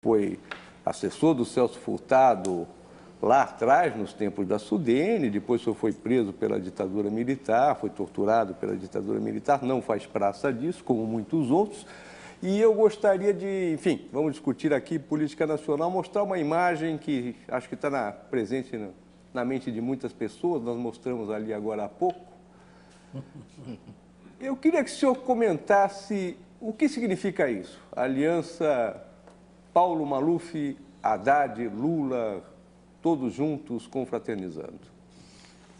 Foi assessor do Celso Furtado lá atrás, nos tempos da SUDENE, depois foi preso pela ditadura militar, foi torturado pela ditadura militar, não faz praça disso, como muitos outros. E eu gostaria de, enfim, vamos discutir aqui política nacional, mostrar uma imagem que acho que está presente na mente de muitas pessoas, nós mostramos ali agora há pouco. Eu queria que o senhor comentasse o que significa isso, a aliança Paulo Maluf, Haddad, Lula, todos juntos confraternizando.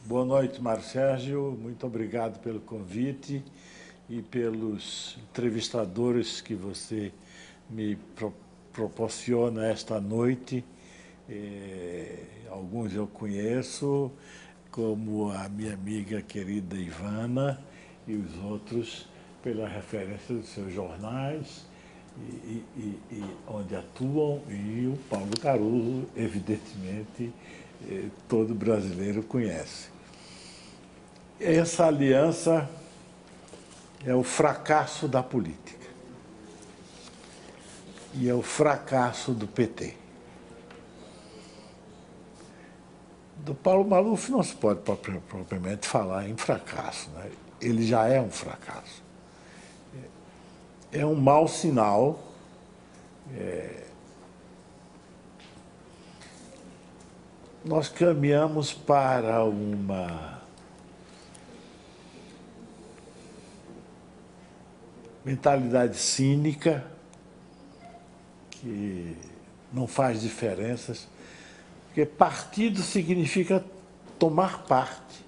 Boa noite, Mário Sérgio. Muito obrigado pelo convite e pelos entrevistadores que você me proporciona esta noite. Alguns eu conheço, como a minha amiga querida Ivana, e os outros pela referência dos seus jornais, e onde atuam, e o Paulo Caruso, evidentemente, todo brasileiro conhece. Essa aliança é o fracasso da política e é o fracasso do PT. Do Paulo Maluf não se pode propriamente falar em fracasso, né? Ele já é um fracasso. É um mau sinal. Nós caminhamos para uma mentalidade cínica que não faz diferenças, porque partido significa tomar parte.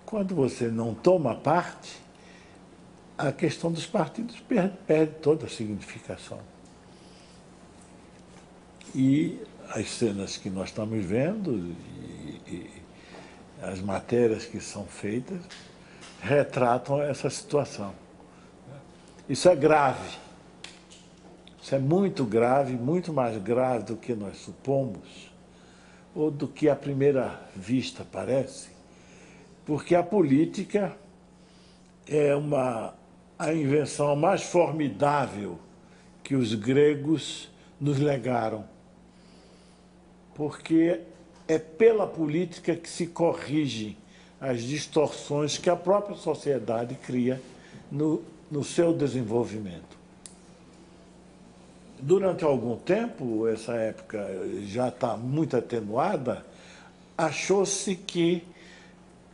Quando você não toma parte, a questão dos partidos perde toda a significação. E as cenas que nós estamos vendo e as matérias que são feitas retratam essa situação. Isso é grave. Isso é muito grave, muito mais grave do que nós supomos, ou do que à primeira vista parece, porque a política é a invenção mais formidável que os gregos nos legaram, porque é pela política que se corrigem as distorções que a própria sociedade cria no seu desenvolvimento. Durante algum tempo, essa época já está muito atenuada, achou-se que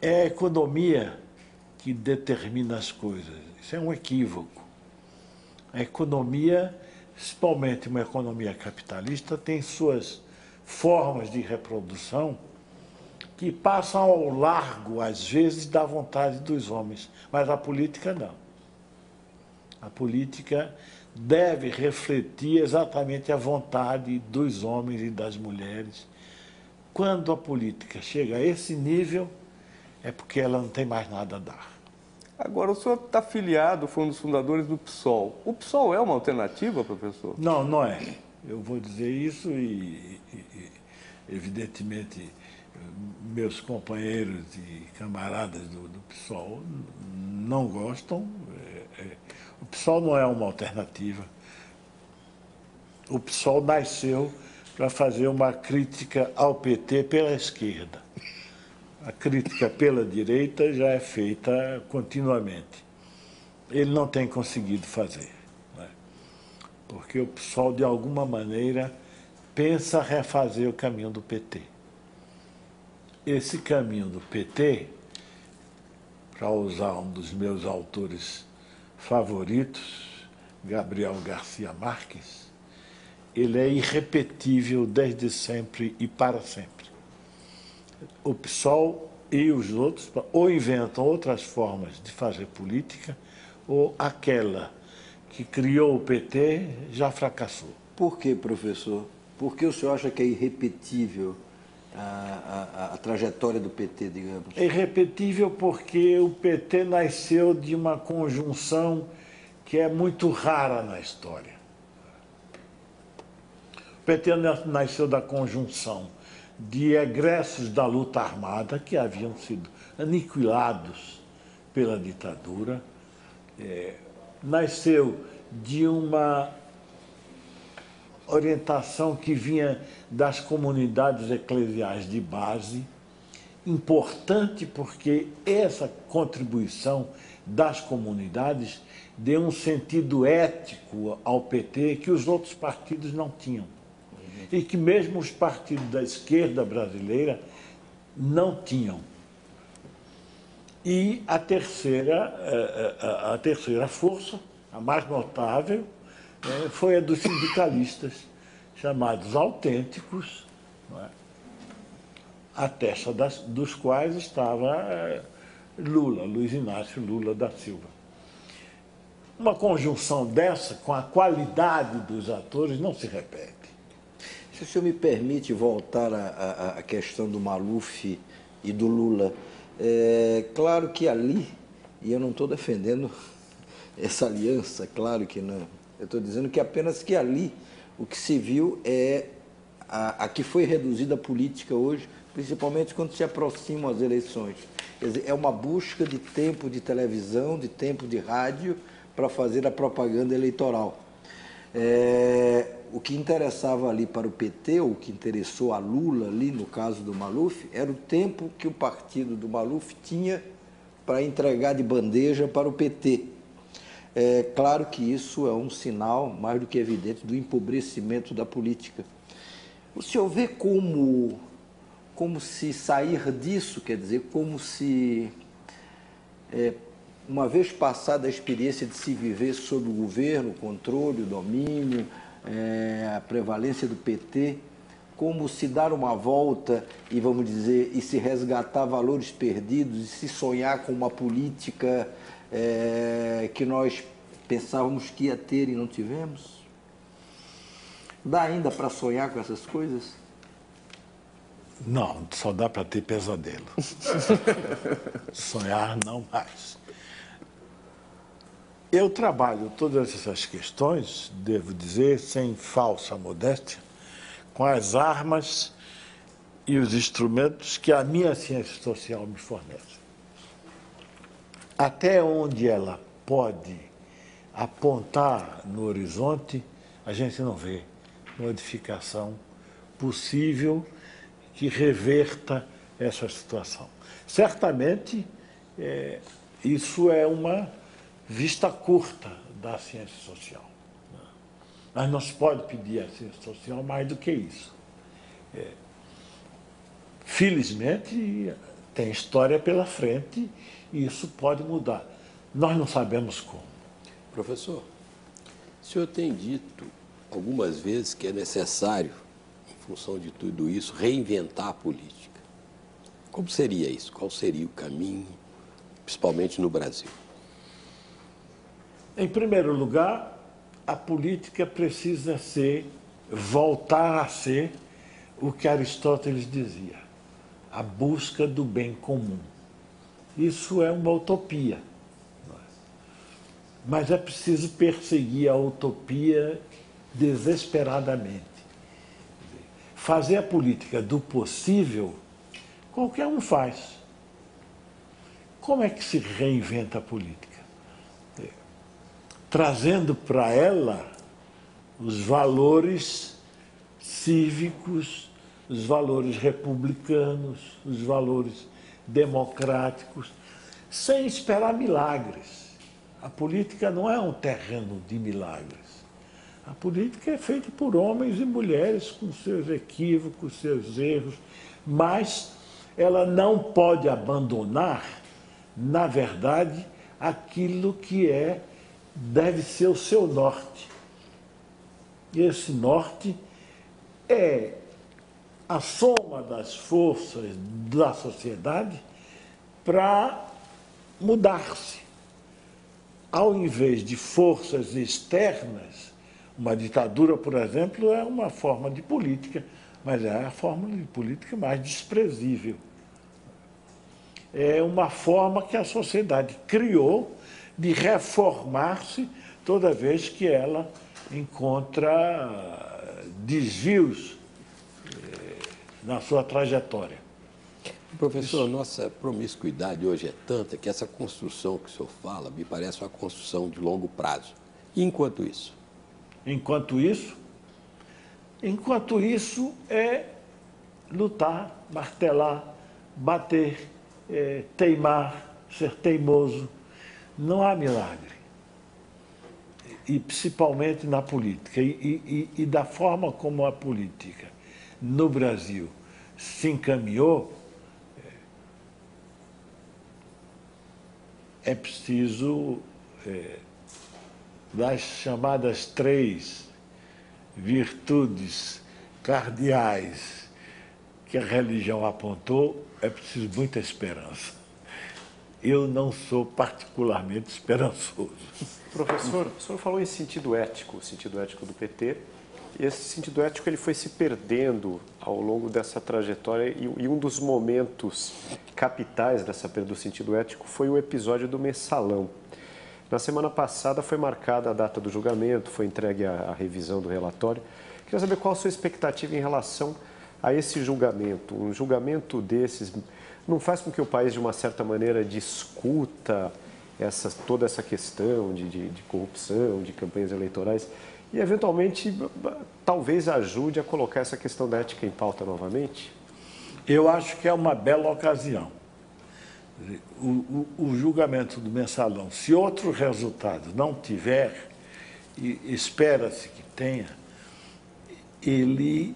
é a economia que determina as coisas. Isso é um equívoco. A economia, principalmente uma economia capitalista, tem suas formas de reprodução que passam ao largo, às vezes, da vontade dos homens. Mas a política não. A política deve refletir exatamente a vontade dos homens e das mulheres. Quando a política chega a esse nível, é porque ela não tem mais nada a dar. Agora, o senhor está filiado, foi um dos fundadores do PSOL. O PSOL é uma alternativa, professor? Não, não é. Eu vou dizer isso e evidentemente, meus companheiros e camaradas do PSOL não gostam. O PSOL não é uma alternativa. O PSOL nasceu para fazer uma crítica ao PT pela esquerda. A crítica pela direita já é feita continuamente. Ele não tem conseguido fazer, né? Porque o PSOL, de alguma maneira, pensa refazer o caminho do PT. Esse caminho do PT, para usar um dos meus autores favoritos, Gabriel Garcia Marques, ele é irrepetível desde sempre e para sempre. O PSOL e os outros ou inventam outras formas de fazer política, ou aquela que criou o PT já fracassou. Por que, professor? Por que o senhor acha que é irrepetível a trajetória do PT, digamos? É irrepetível porque o PT nasceu de uma conjunção que é muito rara na história. O PT nasceu da conjunção de egressos da luta armada que haviam sido aniquilados pela ditadura, nasceu de uma orientação que vinha das comunidades eclesiais de base, importante porque essa contribuição das comunidades deu um sentido ético ao PT que os outros partidos não tinham. E que mesmo os partidos da esquerda brasileira não tinham. E a terceira força, a mais notável, foi a dos sindicalistas, chamados autênticos, não é? A testa dos quais estava Luiz Inácio Lula da Silva. Uma conjunção dessa, com a qualidade dos atores, não se repete. Se o senhor me permite voltar à questão do Maluf e do Lula, claro que ali, e eu não estou defendendo essa aliança, claro que não, eu estou dizendo que apenas que ali o que se viu é a que foi reduzida a política hoje, principalmente quando se aproximam as eleições. Quer dizer, é uma busca de tempo de televisão, de tempo de rádio para fazer a propaganda eleitoral. O que interessava ali para o PT, ou o que interessou a Lula ali no caso do Maluf, era o tempo que o partido do Maluf tinha para entregar de bandeja para o PT. Claro que isso é um sinal mais do que evidente do empobrecimento da política. O senhor vê como se sair disso, quer dizer, como se, uma vez passada a experiência de se viver sob o governo, o controle, o domínio, a prevalência do PT, como se dar uma volta e, vamos dizer, e se resgatar valores perdidos, e se sonhar com uma política que nós pensávamos que ia ter e não tivemos? Dá ainda para sonhar com essas coisas? Não, só dá para ter pesadelo. Sonhar não mais. Eu trabalho todas essas questões, devo dizer, sem falsa modéstia, com as armas e os instrumentos que a minha ciência social me fornece. Até onde ela pode apontar no horizonte, a gente não vê modificação possível que reverta essa situação. Certamente, isso é uma vista curta da ciência social. Mas não se pode pedir à ciência social mais do que isso. Felizmente, tem história pela frente e isso pode mudar. Nós não sabemos como. Professor, o senhor tem dito algumas vezes que é necessário, em função de tudo isso, reinventar a política. Como seria isso? Qual seria o caminho, principalmente no Brasil? Em primeiro lugar, a política precisa voltar a ser o que Aristóteles dizia, a busca do bem comum. Isso é uma utopia. Mas é preciso perseguir a utopia desesperadamente. Fazer a política do possível, qualquer um faz. Como é que se reinventa a política? Trazendo para ela os valores cívicos, os valores republicanos, os valores democráticos, sem esperar milagres. A política não é um terreno de milagres. A política é feita por homens e mulheres com seus equívocos, seus erros, mas ela não pode abandonar, na verdade, aquilo que deve ser o seu norte. E esse norte é a soma das forças da sociedade para mudar-se. Ao invés de forças externas, uma ditadura, por exemplo, é uma forma de política, mas é a forma de política mais desprezível. É uma forma que a sociedade criou de reformar-se toda vez que ela encontra desvios na sua trajetória. Professor, nossa promiscuidade hoje é tanta que essa construção que o senhor fala me parece uma construção de longo prazo. E enquanto isso? Enquanto isso, Enquanto isso, é lutar, martelar, bater, teimar, ser teimoso. Não há milagre. E principalmente na política. E da forma como a política no Brasil se encaminhou, é preciso das chamadas 3 virtudes cardeais que a religião apontou, é preciso muita esperança. Eu não sou particularmente esperançoso. Professor, o senhor falou em sentido ético, o sentido ético do PT, e esse sentido ético ele foi se perdendo ao longo dessa trajetória e um dos momentos capitais dessa perda do sentido ético foi o episódio do Mensalão. Na semana passada foi marcada a data do julgamento, foi entregue a revisão do relatório. Queria saber qual a sua expectativa em relação a esse julgamento. Um julgamento desses não faz com que o país, de uma certa maneira, discuta toda essa questão de corrupção, de campanhas eleitorais e, eventualmente, talvez ajude a colocar essa questão da ética em pauta novamente? Eu acho que é uma bela ocasião. O julgamento do Mensalão, se outro resultado não tiver, e espera-se que tenha, ele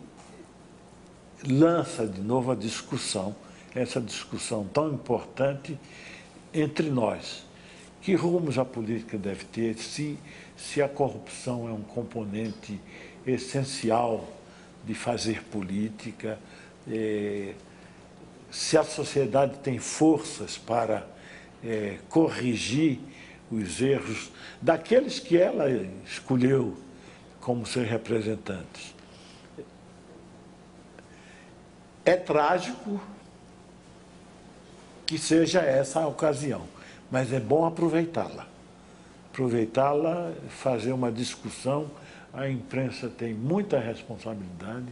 lança de novo a discussão, essa discussão tão importante entre nós. Que rumos a política deve ter, se a corrupção é um componente essencial de fazer política, se a sociedade tem forças para corrigir os erros daqueles que ela escolheu como seus representantes. É trágico que seja essa a ocasião, mas é bom aproveitá-la. Aproveitá-la, fazer uma discussão. A imprensa tem muita responsabilidade,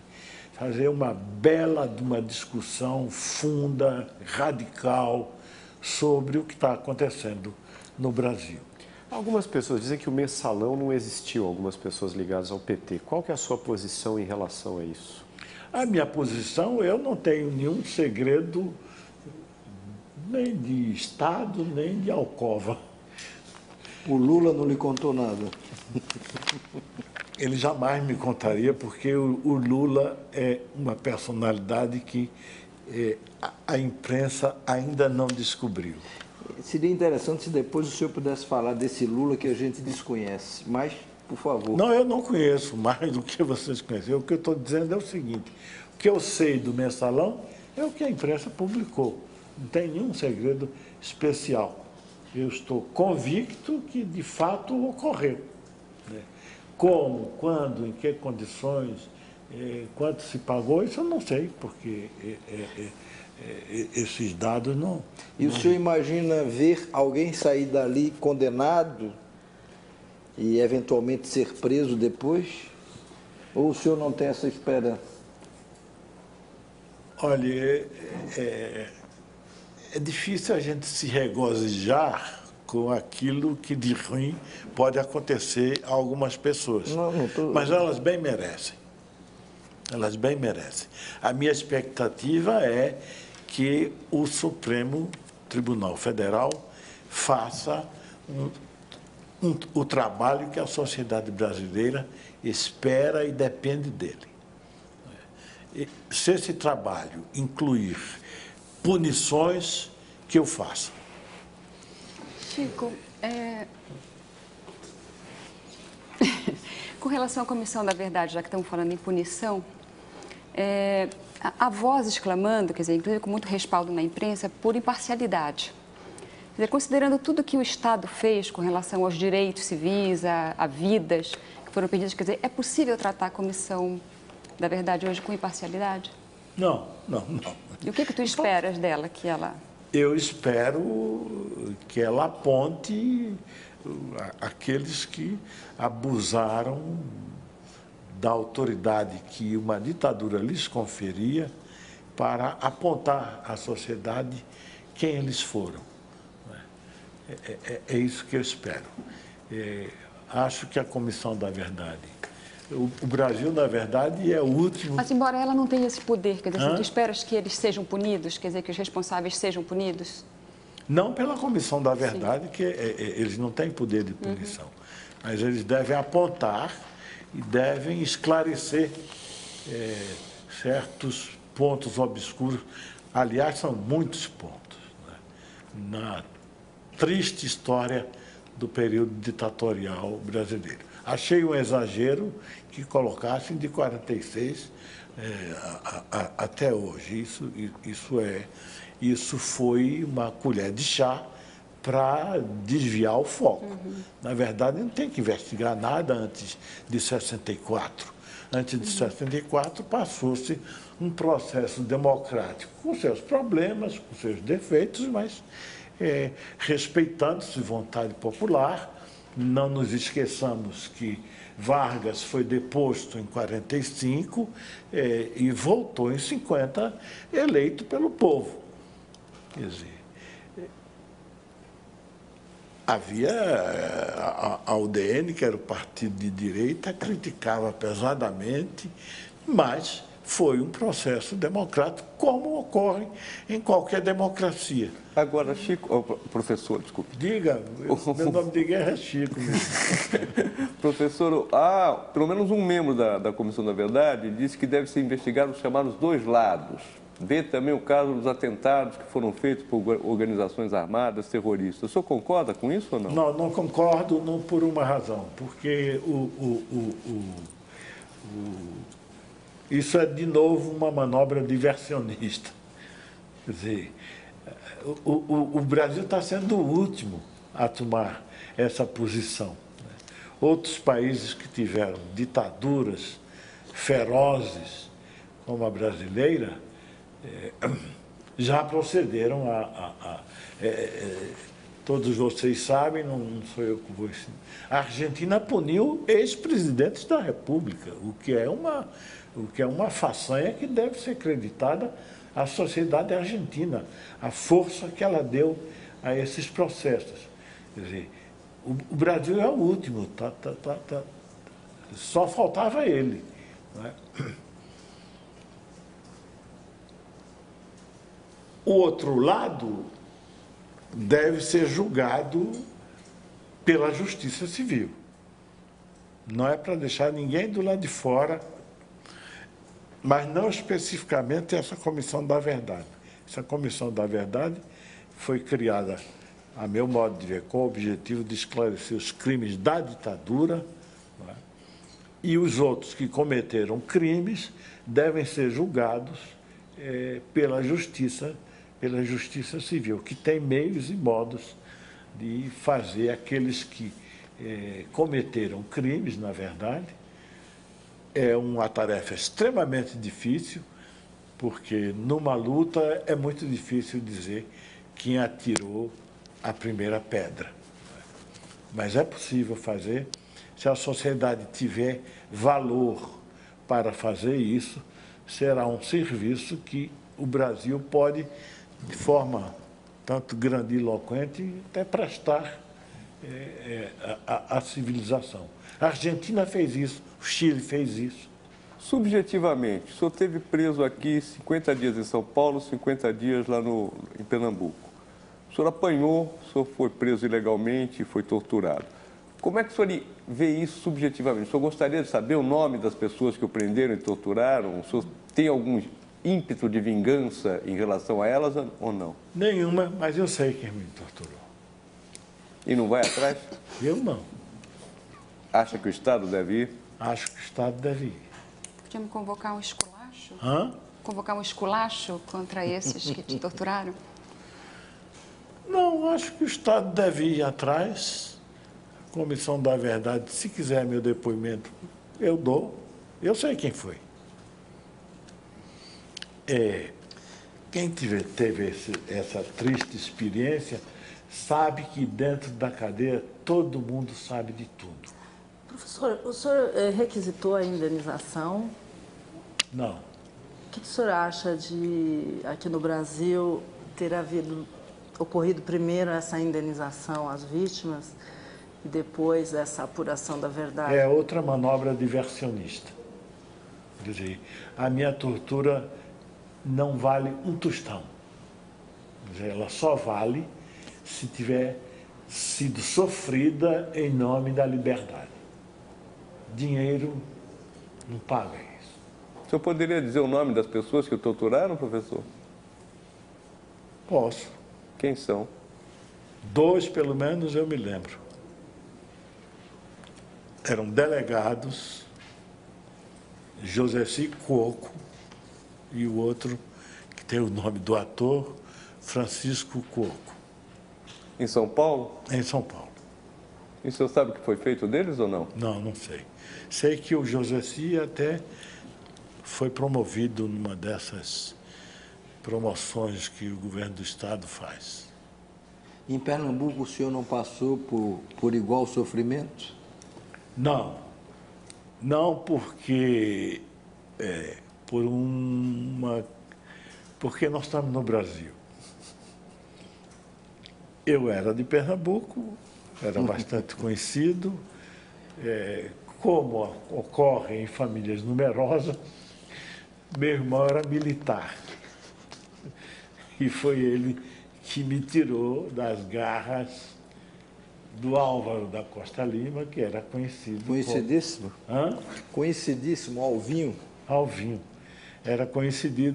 fazer uma discussão funda, radical, sobre o que está acontecendo no Brasil. Algumas pessoas dizem que o Mensalão não existiu, algumas pessoas ligadas ao PT. Qual que é a sua posição em relação a isso? A minha posição, eu não tenho nenhum segredo, nem de Estado, nem de alcova. O Lula não lhe contou nada? Ele jamais me contaria, porque o Lula é uma personalidade que a imprensa ainda não descobriu. Seria interessante se depois o senhor pudesse falar desse Lula que a gente desconhece, mas, por favor. Não, eu não conheço mais do que vocês conhecem. O que eu estou dizendo é o seguinte: o que eu sei do Mensalão é o que a imprensa publicou. Não tem nenhum segredo especial. Eu estou convicto que, de fato, ocorreu. Né? Como, quando, em que condições, quanto se pagou, isso eu não sei, porque esses dados não... E o senhor imagina ver alguém sair dali condenado e, eventualmente, ser preso depois? Ou o senhor não tem essa esperança? Olha, é difícil a gente se regozijar com aquilo que de ruim pode acontecer a algumas pessoas. Mas elas bem merecem. Elas bem merecem. A minha expectativa é que o Supremo Tribunal Federal faça o trabalho que a sociedade brasileira espera e depende dele. Se esse trabalho incluir punições, que eu faça. Chico, com relação à Comissão da Verdade, já que estamos falando em punição, há vozes clamando, quer dizer, inclusive com muito respaldo na imprensa, por imparcialidade. Quer dizer, considerando tudo que o Estado fez com relação aos direitos civis, a vidas que foram perdidas, quer dizer, é possível tratar a Comissão da Verdade hoje com imparcialidade? Não. E o que tu esperas dela, que ela... Eu espero que ela aponte aqueles que abusaram da autoridade que uma ditadura lhes conferia para apontar à sociedade quem eles foram. É isso que eu espero. Acho que a Comissão da Verdade O Brasil, na verdade, é o último... Mas, embora ela não tenha esse poder, quer dizer, tu esperas que eles sejam punidos, quer dizer, que os responsáveis sejam punidos? Não pela Comissão da Verdade, que eles não têm poder de punição, mas eles devem apontar e devem esclarecer certos pontos obscuros. Aliás, são muitos pontos, né, na triste história do período ditatorial brasileiro. Achei um exagero que colocassem de 46 até hoje. Isso foi uma colher de chá para desviar o foco. Na verdade, não tem que investigar nada antes de 64. Antes de 64, passou-se um processo democrático com seus problemas, com seus defeitos, mas respeitando-se vontade popular. Não nos esqueçamos que Vargas foi deposto em 45 e voltou em 50, eleito pelo povo. Quer dizer, havia a UDN, que era o partido de direita, criticava pesadamente, mas foi um processo democrático, como ocorre em qualquer democracia. Agora, Chico, professor, desculpe. Diga, meu nome de guerra é Chico mesmo. Professor, pelo menos um membro da Comissão da Verdade disse que deve ser investigado os chamados dois lados. Vê também o caso dos atentados que foram feitos por organizações armadas terroristas. O senhor concorda com isso ou não? Não, não concordo, não por uma razão. Porque isso é, de novo, uma manobra diversionista. Quer dizer, o Brasil está sendo o último a tomar essa posição. Outros países que tiveram ditaduras ferozes, como a brasileira, já procederam todos vocês sabem, não sou eu que vou ensinar. A Argentina puniu ex-presidentes da República, o que é uma façanha que deve ser creditada à sociedade argentina, a força que ela deu a esses processos. Quer dizer, o Brasil é o último, só faltava ele. Não é? O outro lado deve ser julgado pela Justiça Civil. Não é para deixar ninguém do lado de fora, mas não especificamente essa Comissão da Verdade. Essa Comissão da Verdade foi criada, a meu modo de ver, com o objetivo de esclarecer os crimes da ditadura, não é? E os outros que cometeram crimes devem ser julgados pela Justiça Civil, que tem meios e modos de fazer aqueles que cometeram crimes, na verdade. É uma tarefa extremamente difícil, porque numa luta é muito difícil dizer quem atirou a primeira pedra. Mas é possível fazer, se a sociedade tiver valor para fazer isso, será um serviço que o Brasil pode, de forma tanto grandiloquente, até prestar à civilização. A Argentina fez isso, o Chile fez isso. Subjetivamente, o senhor esteve preso aqui 50 dias em São Paulo, 50 dias lá em Pernambuco. O senhor apanhou, o senhor foi preso ilegalmente e foi torturado. Como é que o senhor vê isso subjetivamente? O senhor gostaria de saber o nome das pessoas que o prenderam e torturaram? O senhor tem algum ímpeto de vingança em relação a elas ou não? Nenhuma, mas eu sei quem me torturou. E não vai atrás? Eu não. Acha que o Estado deve ir? Acho que o Estado deve ir. Podíamos convocar um esculacho? Hã? Convocar um esculacho contra esses que te torturaram? Não, acho que o Estado deve ir atrás. A Comissão da Verdade, se quiser meu depoimento, eu dou. Eu sei quem foi. Quem teve essa triste experiência sabe que dentro da cadeia todo mundo sabe de tudo. Professor, o senhor requisitou a indenização? Não. O que o senhor acha de, aqui no Brasil, ter ocorrido primeiro essa indenização às vítimas e depois essa apuração da verdade? É outra manobra diversionista. Quer dizer, a minha tortura não vale um tostão. Quer dizer, ela só vale se tiver sido sofrida em nome da liberdade. Dinheiro não paga isso. O senhor poderia dizer o nome das pessoas que o torturaram, professor? Posso. Quem são? 2, pelo menos, eu me lembro. Eram delegados, José Coco e o outro, que tem o nome do ator, Francisco Coco, Em São Paulo? em São Paulo. E o senhor sabe o que foi feito deles ou não? Não sei. Sei que o José até foi promovido numa dessas promoções que o governo do Estado faz. Em Pernambuco, o senhor não passou por igual sofrimento? Não. Não porque porque nós estamos no Brasil. Eu era de Pernambuco, era bastante conhecido, como ocorre em famílias numerosas, meu irmão era militar. E foi ele que me tirou das garras do Álvaro da Costa Lima, que era conhecido Conhecidíssimo? como... Conhecidíssimo, Alvinho. Alvinho. Era conhecido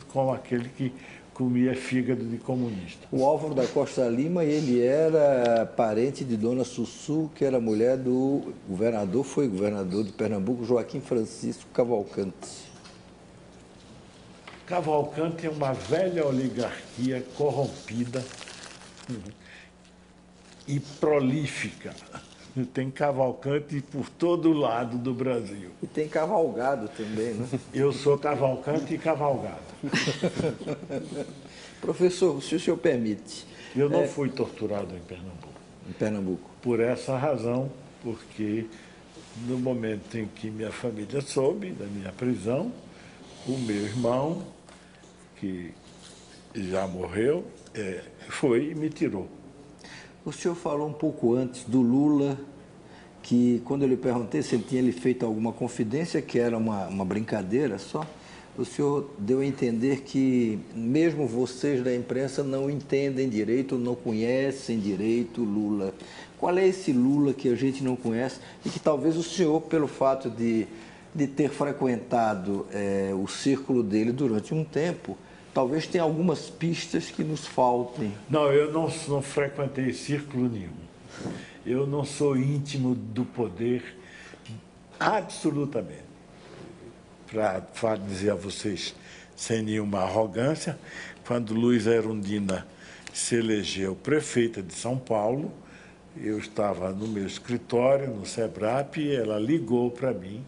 como aquele que comia fígado de comunista. O Álvaro da Costa Lima, ele era parente de Dona Sussu, que era mulher do governador, foi governador de Pernambuco, Joaquim Francisco Cavalcante. Cavalcante é uma velha oligarquia corrompida e prolífica. Tem Cavalcante por todo lado do Brasil. E tem Cavalgado também, né? Eu sou Cavalcante e Cavalgado. Professor, se o senhor permite... Eu não fui torturado em Pernambuco. Em Pernambuco. Por essa razão, porque no momento em que minha família soube da minha prisão, o meu irmão, que já morreu, foi e me tirou. O senhor falou um pouco antes do Lula, que quando eu lhe perguntei se ele tinha lhe feito alguma confidência, que era uma brincadeira só, o senhor deu a entender que mesmo vocês da imprensa não entendem direito, não conhecem direito o Lula. Qual é esse Lula que a gente não conhece e que talvez o senhor, pelo fato de ter frequentado o círculo dele durante um tempo, talvez tenha algumas pistas que nos faltem? Não, eu não frequentei círculo nenhum. Eu não sou íntimo do poder, absolutamente. Para dizer a vocês, sem nenhuma arrogância, quando Luiza Erundina se elegeu prefeita de São Paulo, eu estava no meu escritório, no SEBRAP, e ela ligou para mim,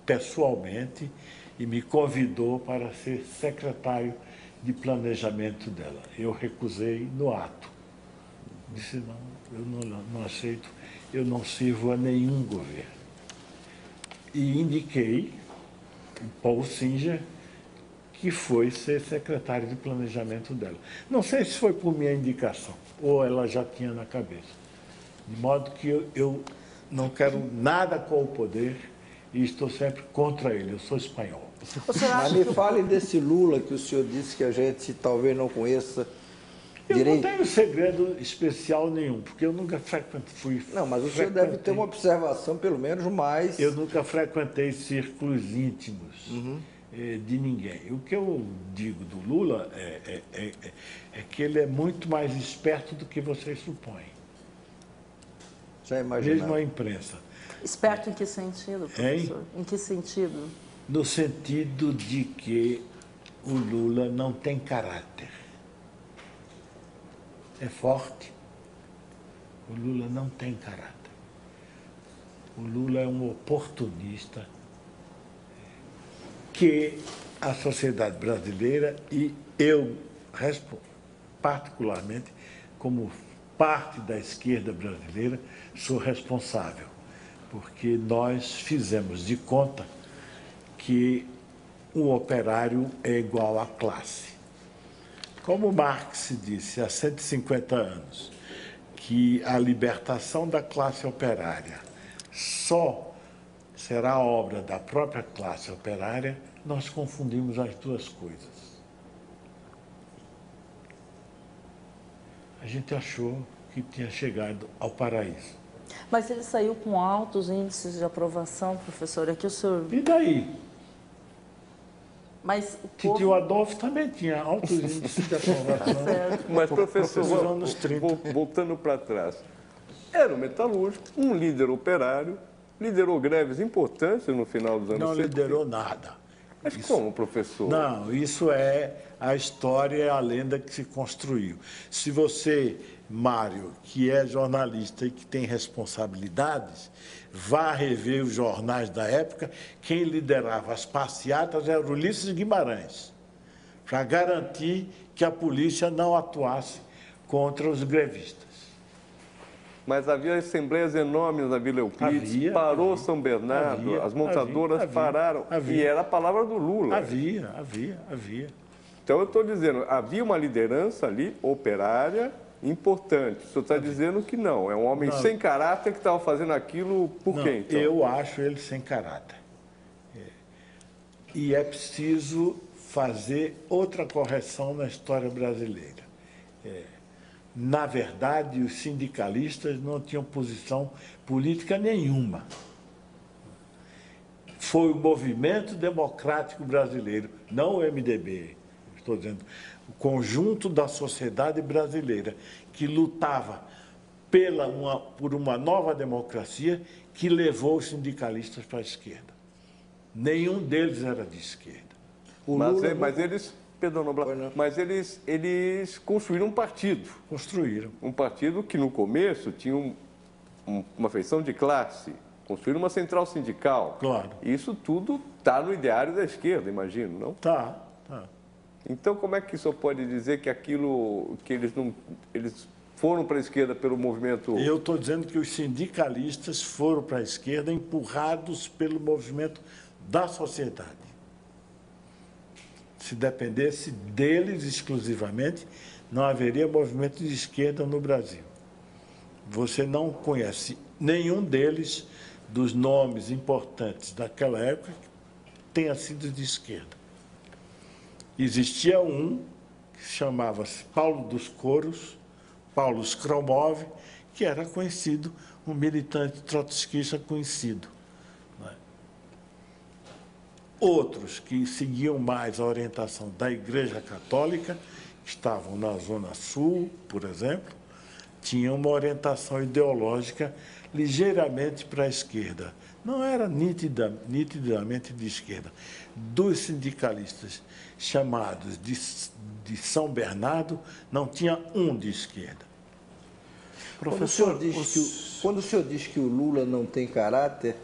pessoalmente, e me convidou para ser secretário de planejamento dela. Eu recusei no ato. Disse, não, eu não aceito, eu não sirvo a nenhum governo. E indiquei o Paul Singer, que foi ser secretário de planejamento dela. Não sei se foi por minha indicação, ou ela já tinha na cabeça. De modo que eu não quero nada com o poder e estou sempre contra ele, eu sou espanhol. Mas me fale desse Lula que o senhor disse que a gente talvez não conheça direito. Eu não tenho segredo especial nenhum, porque eu nunca fui... Não, mas o senhor deve ter uma observação, pelo menos, mais... Eu nunca frequentei círculos íntimos de ninguém. O que eu digo do Lula é que ele é muito mais esperto do que vocês supõem. Já imaginava. Mesmo a imprensa. Esperto em que sentido, professor? Em que sentido? No sentido de que o Lula não tem caráter. É forte. O Lula não tem caráter. O Lula é um oportunista que a sociedade brasileira e eu, particularmente, como parte da esquerda brasileira, sou responsável, porque nós fizemos de conta que o operário é igual à classe. Como Marx disse há 150 anos, que a libertação da classe operária só será obra da própria classe operária, nós confundimos as duas coisas. A gente achou que tinha chegado ao paraíso. Mas ele saiu com altos índices de aprovação, professor. Aqui o senhor... E daí? Mas o Titio povo... Adolfo também tinha altos índices de aprovação. Mas, professor, Nos anos 30. voltando para trás, era um metalúrgico, um líder operário, liderou greves importantes no final dos anos Não 70. liderou nada. Mas como, professor? Não, isso é a história e a lenda que se construiu. Se você, Mário, que é jornalista e que tem responsabilidades, vá rever os jornais da época, quem liderava as passeatas era Ulisses Guimarães, para garantir que a polícia não atuasse contra os grevistas. Mas havia assembleias enormes na Vila Euclides, parou São Bernardo, as montadoras pararam, e era a palavra do Lula. Havia. Então, eu estou dizendo, havia uma liderança ali, operária, importante. O senhor está dizendo que não, é um homem sem caráter que estava fazendo aquilo por quê, então? Eu acho ele sem caráter. E é preciso fazer outra correção na história brasileira. Na verdade, os sindicalistas não tinham posição política nenhuma. Foi o movimento democrático brasileiro, não o MDB, estou dizendo, o conjunto da sociedade brasileira que lutava por uma nova democracia que levou os sindicalistas para a esquerda. Nenhum deles era de esquerda. Mas eles... Perdão, Noblar, mas eles construíram um partido. Construíram. Um partido que, no começo, tinha uma feição de classe. Construíram uma central sindical. Claro. Isso tudo está no ideário da esquerda, imagino, não? Tá. Então, como é que o senhor pode dizer que aquilo que eles foram para a esquerda pelo movimento... Eu estou dizendo que os sindicalistas foram para a esquerda empurrados pelo movimento da sociedade. Se dependesse deles exclusivamente, não haveria movimento de esquerda no Brasil. Você não conhece nenhum deles, dos nomes importantes daquela época, que tenha sido de esquerda. Existia um que chamava-se Paulo dos Couros, Paulo Skromov, que era conhecido, um militante trotskista conhecido. Outros que seguiam mais a orientação da Igreja Católica, que estavam na Zona Sul, por exemplo, tinham uma orientação ideológica ligeiramente para a esquerda. Não era nitidamente de esquerda. Dos sindicalistas chamados de São Bernardo, não tinha um de esquerda. Professor, quando o senhor diz que o Lula não tem caráter,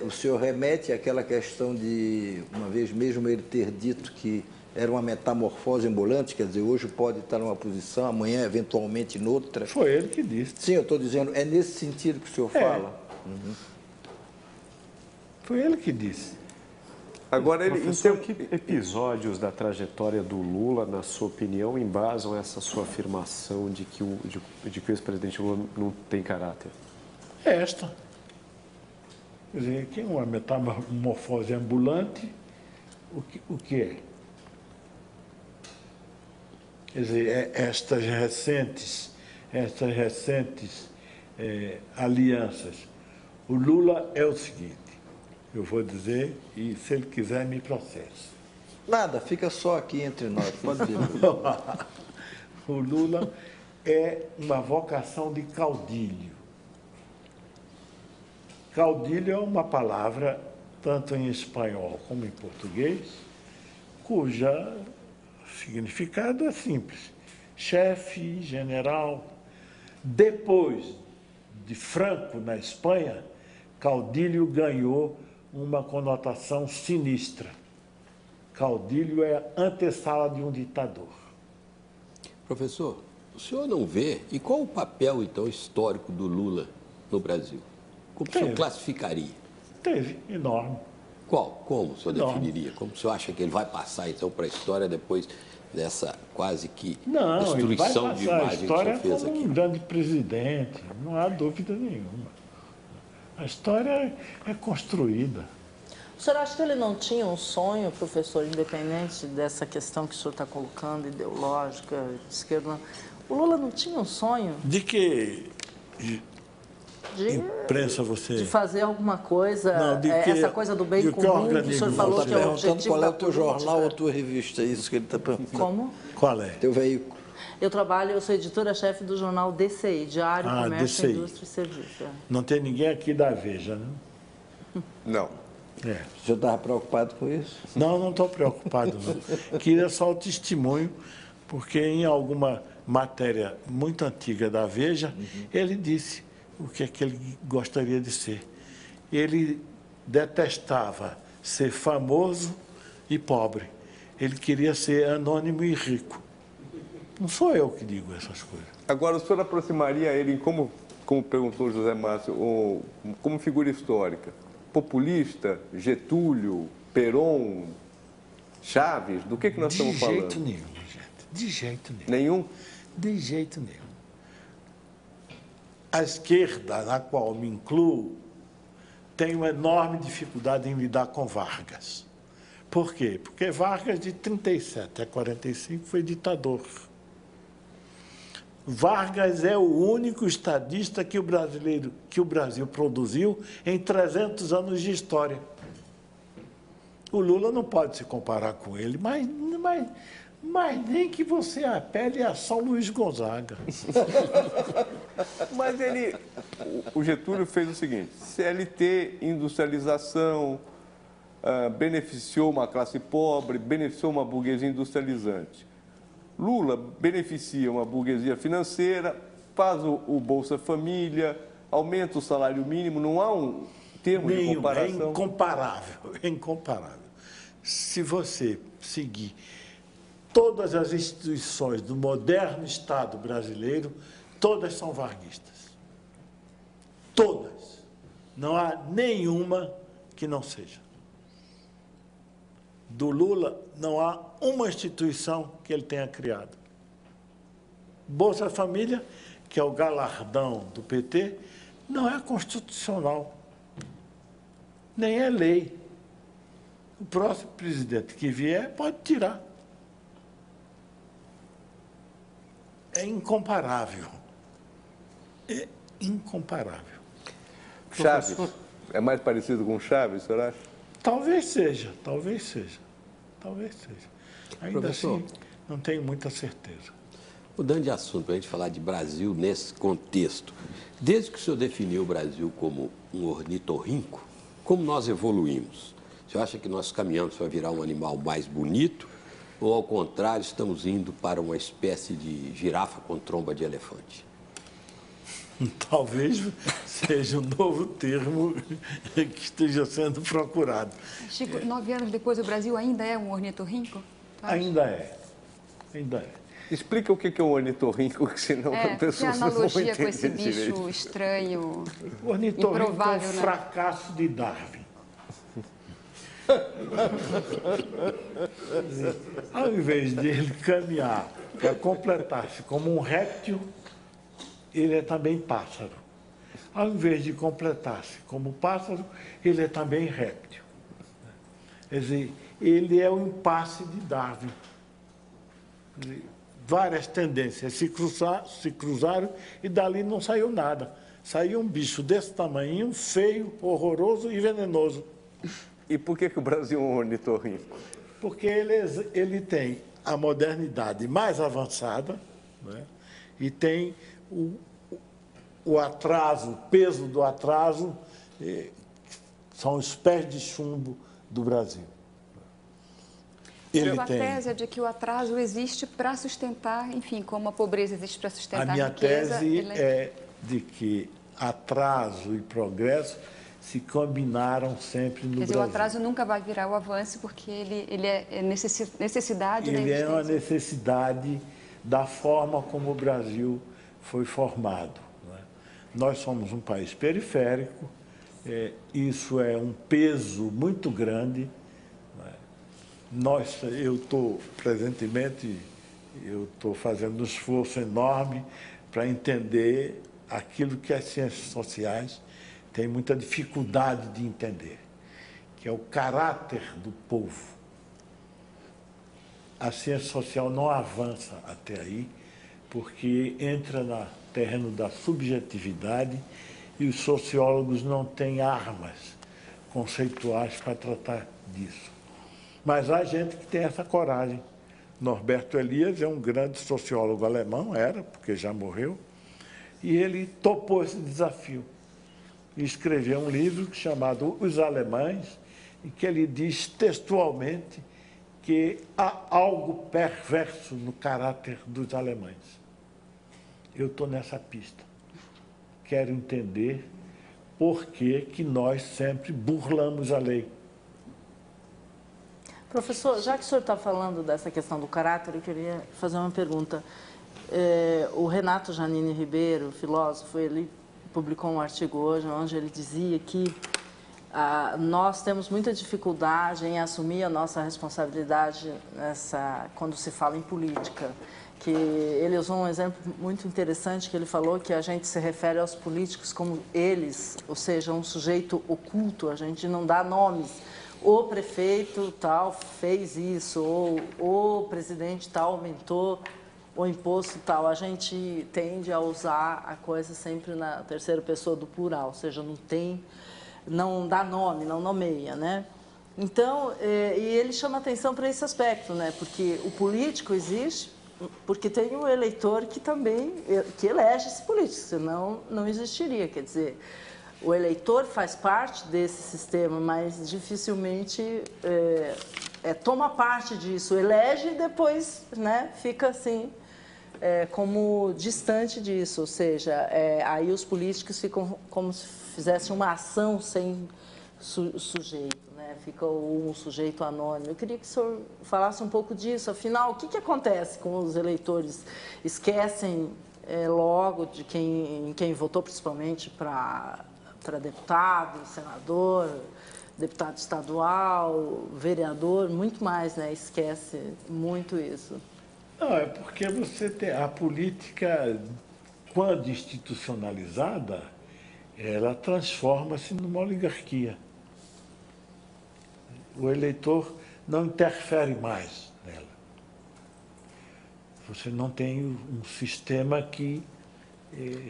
o senhor remete àquela questão de, uma vez mesmo, ele ter dito que era uma metamorfose ambulante, quer dizer, hoje pode estar numa posição, amanhã, eventualmente, noutra. Foi ele que disse. Sim, eu estou dizendo, é nesse sentido que o senhor fala? Foi ele que disse. Agora, professor, que episódios da trajetória do Lula, na sua opinião, embasam essa sua afirmação de que o ex-presidente Lula não tem caráter? Esta. Quer dizer, que é uma metamorfose ambulante, o que é? Quer dizer, estas recentes alianças. O Lula é o seguinte, eu vou dizer, e se ele quiser me processa. Nada, fica só aqui entre nós, pode dizer. O Lula é uma vocação de caudilho. Caudilho é uma palavra, tanto em espanhol como em português, cuja significado é simples. Chefe, general. Depois de Franco, na Espanha, caudilho ganhou uma conotação sinistra. Caudilho é a antessala de um ditador. Professor, o senhor não vê, e qual o papel, então, histórico do Lula no Brasil? Como o senhor classificaria? Teve, enorme. Qual? Como o senhor Enorme. definiria? Como o senhor acha que ele vai passar, então, para a história depois nessa quase que Não, ele vai destruição de passar a imagem que o história senhor fez como aqui. um grande presidente, não há dúvida nenhuma. A história é construída. O senhor acha que ele não tinha um sonho, professor, independente dessa questão que o senhor está colocando, ideológica, de esquerda? O Lula não tinha um sonho De que imprensa de você... fazer alguma coisa, Não, de que- essa coisa do bem de que comum, que o organismo senhor você falou está que é o Perguntando objetivo qual é da o teu jornal ou a política. tua revista, é isso que ele está perguntando. Como? Qual é? Teu veículo. Eu sou editora-chefe do jornal DCI, Diário, Comércio, DCI. Indústria e Serviço. Não tem ninguém aqui da Veja, né? Não. É. O senhor estava preocupado com isso? Não estou preocupado, não. Queria só o testemunho, porque em alguma matéria muito antiga da Veja, ele disse o que é que ele gostaria de ser. Ele detestava ser famoso e pobre. Ele queria ser anônimo e rico. Não sou eu que digo essas coisas. Agora, o senhor aproximaria ele, como perguntou José Márcio, como figura histórica? Populista, Getúlio, Perón, Chaves? Do que nós estamos falando? De jeito nenhum, gente. De jeito nenhum. Nenhum? De jeito nenhum. A esquerda, na qual me incluo, tem uma enorme dificuldade em lidar com Vargas. Por quê? Porque Vargas, de 37 a 45, foi ditador. Vargas é o único estadista que o Brasil produziu em 300 anos de história. O Lula não pode se comparar com ele, mas nem que você apele a São Luís Gonzaga. Mas o Getúlio fez o seguinte: CLT, industrialização, beneficiou uma classe pobre, beneficiou uma burguesia industrializante. Lula beneficia uma burguesia financeira, faz o Bolsa Família, aumenta o salário mínimo, não há um termo de comparação. É incomparável. Se você seguir todas as instituições do moderno Estado brasileiro, todas são varguistas. Todas. Não há nenhuma que não seja. Do Lula, não há uma instituição que ele tenha criado. Bolsa Família, que é o galardão do PT, não é constitucional, nem é lei. O próximo presidente que vier pode tirar. É incomparável. É incomparável. Chaves, é mais parecido com Chaves, o senhor acha? Talvez seja, talvez seja. Talvez seja. Ainda Professor, assim, não tenho muita certeza. Mudando de assunto, para a gente falar de Brasil nesse contexto, desde que o senhor definiu o Brasil como um ornitorrinco, como nós evoluímos? O senhor acha que nós caminhamos para virar um animal mais bonito ou, ao contrário, estamos indo para uma espécie de girafa com tromba de elefante? Talvez seja um novo termo que esteja sendo procurado. Chico, 9 anos depois, o Brasil ainda é um ornitorrinco? Ainda é. Ainda é. Explica o que é um ornitorrinco, que senão a Que pessoa não vai analogia com esse entender direito. bicho estranho, O ornitorrinco é um improvável, né? fracasso de Darwin. Ao invés de ele caminhar para completar-se como um réptil, ele é também pássaro. Ao invés de completar-se como pássaro, ele é também réptil. Quer dizer, ele é o impasse de Darwin. Quer dizer, várias tendências se cruzaram e dali não saiu nada. Saiu um bicho desse tamanho, feio, horroroso e venenoso. E por que o Brasil é um ornitorrinco? Porque ele tem a modernidade mais avançada, né? E tem o atraso, o peso do atraso, são os pés de chumbo do Brasil. A tese é de que o atraso existe para sustentar, enfim, como a pobreza existe para sustentar a minha riqueza. tese é de que atraso e progresso se combinaram sempre no Quer dizer, Brasil. o atraso nunca vai virar o avanço, porque ele é necessidade da Ele é uma existência. necessidade da forma como o Brasil foi formado. Né? Nós somos um país periférico, isso é um peso muito grande, né? eu estou, presentemente, eu estou fazendo um esforço enorme para entender aquilo que as ciências sociais têm muita dificuldade de entender, que é o caráter do povo. A ciência social não avança até aí, porque entra no terreno da subjetividade e os sociólogos não têm armas conceituais para tratar disso. Mas há gente que tem essa coragem. Norberto Elias é um grande sociólogo alemão, era, porque já morreu, e ele topou esse desafio. E escreveu um livro chamado Os Alemães, em que ele diz textualmente que há algo perverso no caráter dos alemães. Eu estou nessa pista. Quero entender por que nós sempre burlamos a lei. Professor, já que o senhor está falando dessa questão do caráter, eu queria fazer uma pergunta. O Renato Janine Ribeiro, filósofo, ele publicou um artigo hoje onde ele dizia que nós temos muita dificuldade em assumir a nossa responsabilidade quando se fala em política. Que ele usou um exemplo muito interessante, que ele falou que a gente se refere aos políticos como eles, ou seja, um sujeito oculto, a gente não dá nomes. O prefeito tal fez isso, ou o presidente tal aumentou o imposto tal. A gente tende a usar a coisa sempre na terceira pessoa do plural, ou seja, não dá nome, não nomeia, né? Então, e ele chama atenção para esse aspecto, né? Porque o político existe porque tem o eleitor que também que elege esse político, senão não existiria. Quer dizer, o eleitor faz parte desse sistema, mas dificilmente toma parte disso, elege e depois, né, fica assim como distante disso, ou seja, aí os políticos ficam como se fizessem uma ação sem sujeito, né? Fica um sujeito anônimo. Eu queria que o senhor falasse um pouco disso. Afinal, o que acontece com os eleitores? Esquecem logo de quem votou, principalmente para deputado, senador, deputado estadual, vereador, muito mais, né? Esquece muito isso. Não, é porque você tem a política, quando institucionalizada, ela transforma-se numa oligarquia. O eleitor não interfere mais nela. Você não tem um sistema que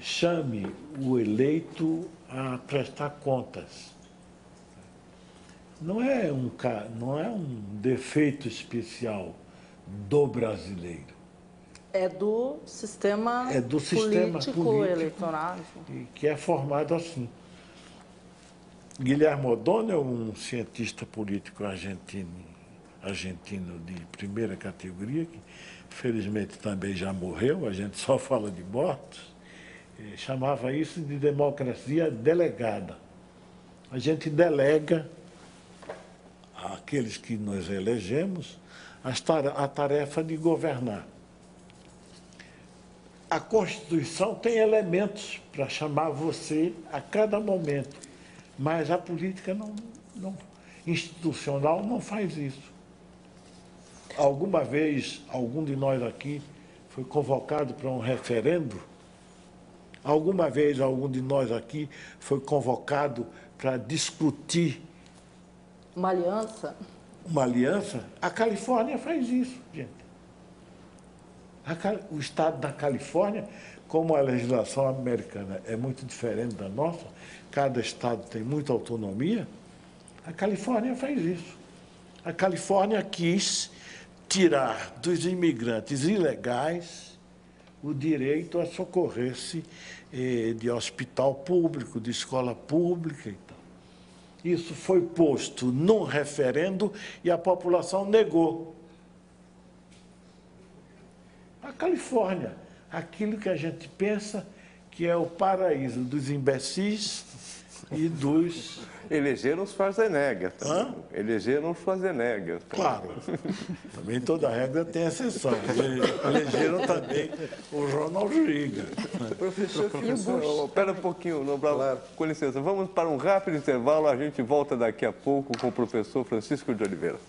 chame o eleito a prestar contas. Não é um defeito especial do brasileiro. É do sistema, político eleitoral. Que é formado assim. Guilherme O'Donnell, um cientista político argentino de primeira categoria, que felizmente também já morreu, a gente só fala de mortos, chamava isso de democracia delegada. A gente delega àqueles que nós elegemos a tarefa de governar. A Constituição tem elementos para chamar você a cada momento, mas a política institucional não faz isso. Alguma vez, algum de nós aqui foi convocado para um referendo? Alguma vez, algum de nós aqui foi convocado para discutir uma aliança? Uma aliança? A Califórnia faz isso, gente. O estado da Califórnia, como a legislação americana é muito diferente da nossa, cada estado tem muita autonomia, a Califórnia faz isso. A Califórnia quis tirar dos imigrantes ilegais o direito a socorrer-se de hospital público, de escola pública e tal. Isso foi posto num referendo e a população negou. A Califórnia, aquilo que a gente pensa que é o paraíso dos imbecis e dos... Elegeram os Schwarzenegger. Elegeram os Schwarzenegger. Claro. Também toda regra tem exceção. Elegeram também o Ronald Reagan. Professor, espera um pouquinho, Noblar, com licença. Vamos para um rápido intervalo, a gente volta daqui a pouco com o professor Francisco de Oliveira.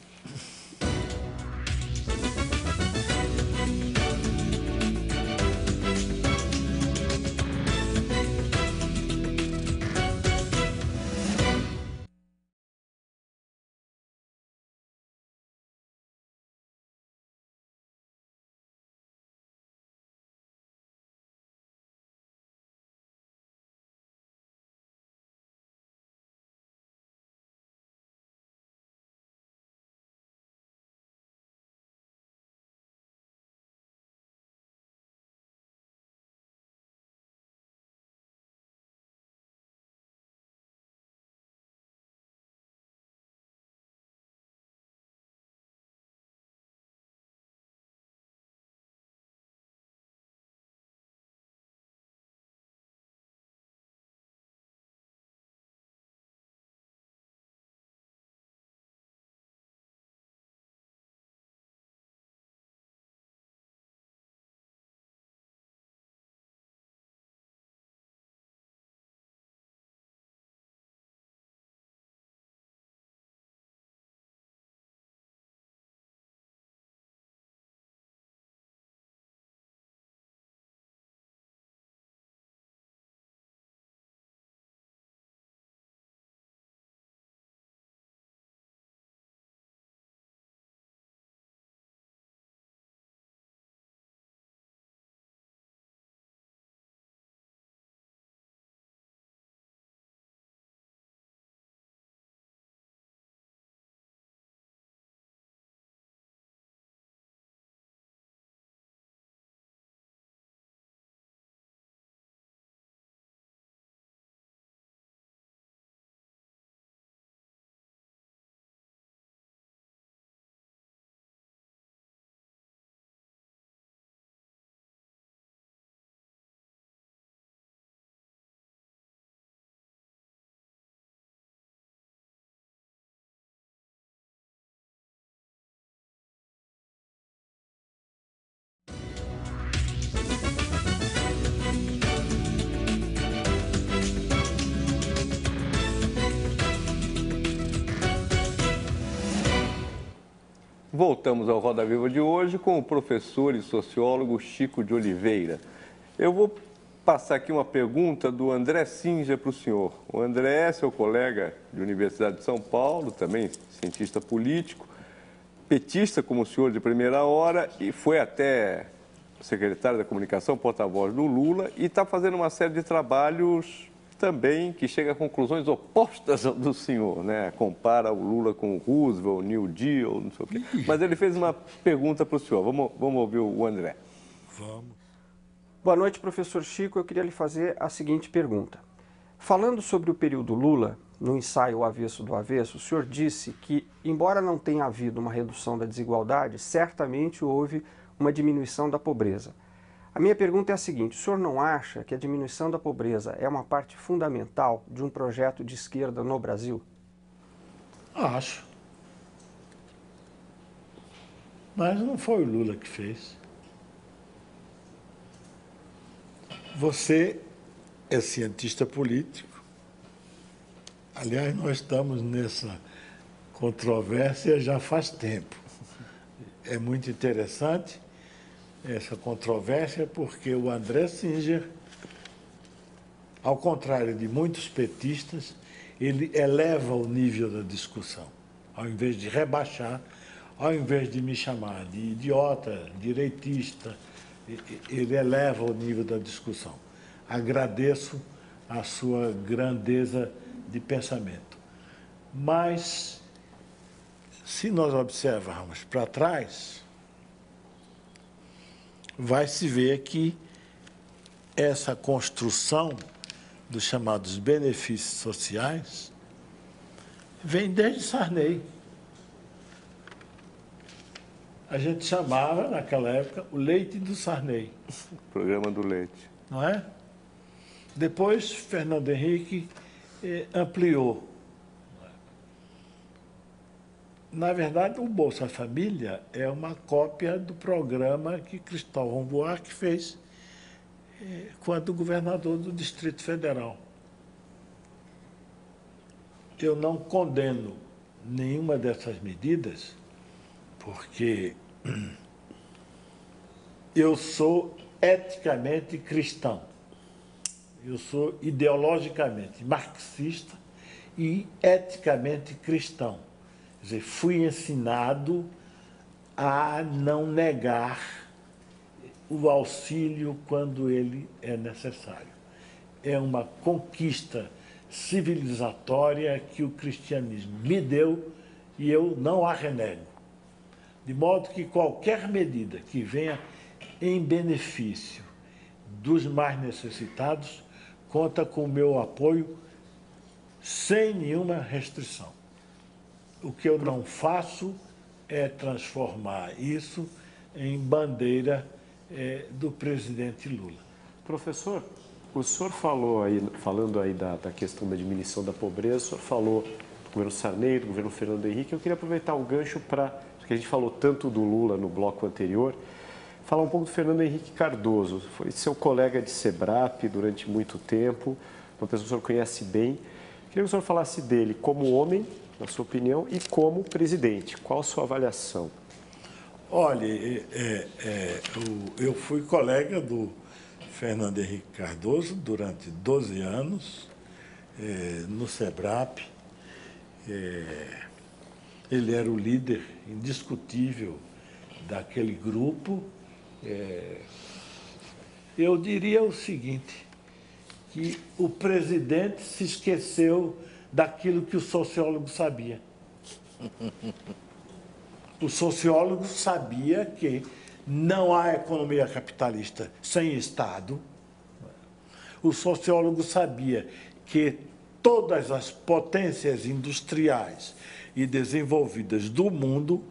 Voltamos ao Roda Viva de hoje com o professor e sociólogo Chico de Oliveira. Eu vou passar aqui uma pergunta do André Singer para o senhor. O André é seu colega de Universidade de São Paulo, também cientista político, petista como o senhor de primeira hora e foi até secretário da Comunicação, porta-voz do Lula e está fazendo uma série de trabalhos também que chega a conclusões opostas ao do senhor, né? Compara o Lula com o Roosevelt, o New Deal, não sei o quê. Mas ele fez uma pergunta para o senhor. Vamos ouvir o André. Vamos. Boa noite, professor Chico. Eu queria lhe fazer a seguinte pergunta. Falando sobre o período Lula, no ensaio O Avesso do Avesso, o senhor disse que, embora não tenha havido uma redução da desigualdade, certamente houve uma diminuição da pobreza. A minha pergunta é a seguinte: o senhor não acha que a diminuição da pobreza é uma parte fundamental de um projeto de esquerda no Brasil? Acho. Mas não foi o Lula que fez. Você é cientista político. Aliás, nós estamos nessa controvérsia já faz tempo. É muito interessante essa controvérsia porque o André Singer, ao contrário de muitos petistas, ele eleva o nível da discussão. Ao invés de rebaixar, ao invés de me chamar de idiota, direitista, ele eleva o nível da discussão. Agradeço a sua grandeza de pensamento. Mas, se nós observarmos para trás, vai se ver que essa construção dos chamados benefícios sociais vem desde Sarney. A gente chamava, naquela época, o leite do Sarney. Programa do leite. Não é? Depois, Fernando Henrique ampliou. Na verdade, o Bolsa Família é uma cópia do programa que Cristóvão Buarque fez quando governador do Distrito Federal. Eu não condeno nenhuma dessas medidas, porque eu sou eticamente cristão. Eu sou ideologicamente marxista e eticamente cristão. Quer dizer, fui ensinado a não negar o auxílio quando ele é necessário. É uma conquista civilizatória que o cristianismo me deu e eu não a renego. De modo que qualquer medida que venha em benefício dos mais necessitados conta com o meu apoio sem nenhuma restrição. O que eu não faço é transformar isso em bandeira do presidente Lula. Professor, o senhor falando aí da questão da diminuição da pobreza, o senhor falou do governo Sarney, do governo Fernando Henrique. Eu queria aproveitar o gancho porque a gente falou tanto do Lula no bloco anterior, falar um pouco do Fernando Henrique Cardoso. Foi seu colega de SEBRAP durante muito tempo, uma pessoa que o senhor conhece bem. Queria que o senhor falasse dele como homem, na sua opinião, e como presidente. Qual a sua avaliação? Olha, eu fui colega do Fernando Henrique Cardoso durante 12 anos, no SEBRAP. Ele era o líder indiscutível daquele grupo. Eu diria o seguinte, que o presidente se esqueceu daquilo que o sociólogo sabia. O sociólogo sabia que não há economia capitalista sem Estado. O sociólogo sabia que todas as potências industriais e desenvolvidas do mundo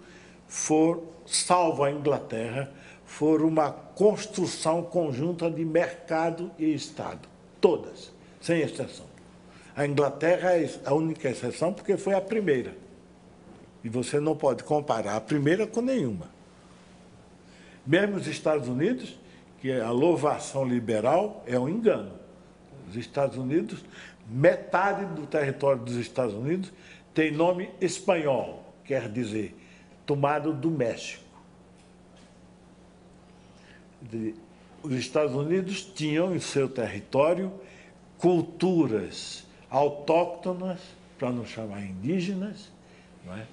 salvo a Inglaterra, foram uma construção conjunta de mercado e Estado. Todas, sem exceção. A Inglaterra é a única exceção porque foi a primeira. E você não pode comparar a primeira com nenhuma. Mesmo os Estados Unidos, que a louvação liberal é um engano. Os Estados Unidos, metade do território dos Estados Unidos tem nome espanhol, quer dizer, tomado do México. Os Estados Unidos tinham em seu território culturas autóctonas, para não chamar indígenas, não é?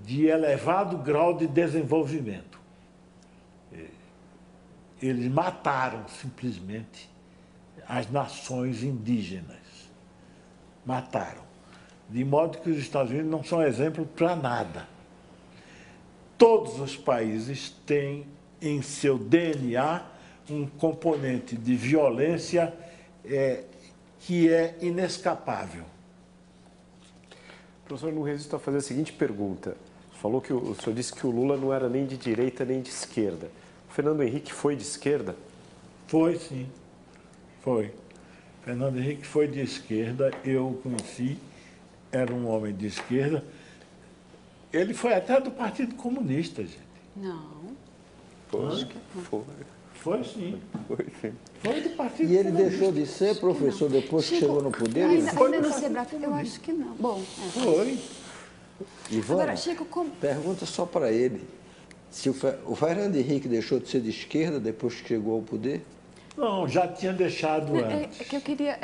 De elevado grau de desenvolvimento. Eles mataram simplesmente as nações indígenas. Mataram. De modo que os Estados Unidos não são exemplo para nada. Todos os países têm em seu DNA um componente de violência que é inescapável. Professor, não resisto a fazer a seguinte pergunta. Falou que o senhor disse que o Lula não era nem de direita nem de esquerda. O Fernando Henrique foi de esquerda? Foi, sim. Foi. Fernando Henrique foi de esquerda, eu o conheci, era um homem de esquerda. Ele foi até do Partido Comunista, gente. Não. Foi, sim. Foi, sim. Foi do Partido E ele Comunista. deixou de ser, professor, depois que Chico, chegou no poder? Ainda no SEBRAP, eu acho que não. Bom, Foi. Ivana, Agora, Chico, como... pergunta só para ele. Se o Fernando Henrique deixou de ser de esquerda depois que chegou ao poder? Não, já tinha deixado É antes. que eu queria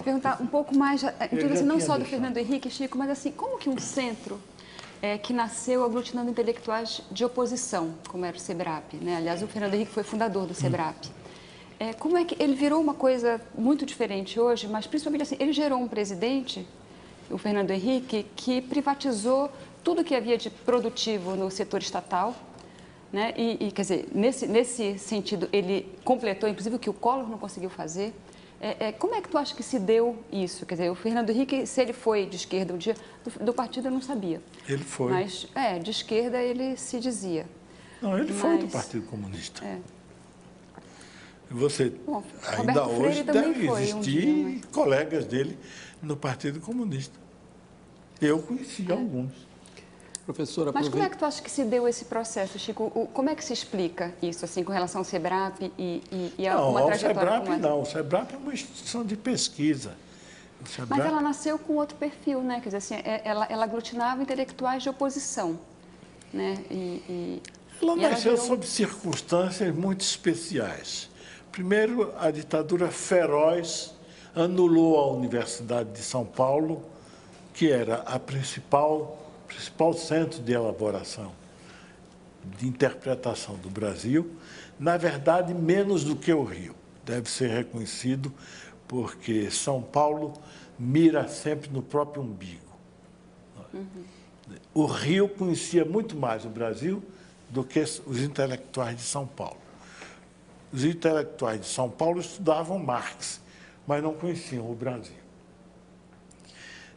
perguntar um pouco mais, inclusive, assim, não só do Fernando Henrique, Chico, mas assim, como que um centro que nasceu aglutinando intelectuais de oposição, como era o SEBRAP, né? Aliás, o Fernando Henrique foi fundador do SEBRAP. Como é que ele virou uma coisa muito diferente hoje, mas principalmente assim, ele gerou um presidente, o Fernando Henrique, que privatizou tudo que havia de produtivo no setor estatal, né? E quer dizer, nesse sentido, ele completou, inclusive, o que o Collor não conseguiu fazer. Como é que tu acha que se deu isso? Quer dizer, o Fernando Henrique, se ele foi de esquerda um dia, do partido eu não sabia. Ele foi. Mas, de esquerda ele se dizia. Não, ele foi do Partido Comunista. Você, Bom, ainda Roberto hoje, Freire também deve foi existir um dia, colegas dele no Partido Comunista. Eu conheci alguns. Professora, Mas como é que tu acha que se deu esse processo, Chico? Como é que se explica isso, assim, com relação ao SEBRAP e a uma trajetória como essa? Não, o SEBRAP é uma instituição de pesquisa. O SEBRAP... Mas ela nasceu com outro perfil, né? Quer dizer, assim, ela aglutinava intelectuais de oposição, né? Ela nasceu virou... sob circunstâncias muito especiais. Primeiro, a ditadura feroz anulou a Universidade de São Paulo, que era a principal centro de elaboração, de interpretação do Brasil, na verdade, menos do que o Rio. Deve ser reconhecido, porque São Paulo mira sempre no próprio umbigo. O Rio conhecia muito mais o Brasil do que os intelectuais de São Paulo. Os intelectuais de São Paulo estudavam Marx, mas não conheciam o Brasil.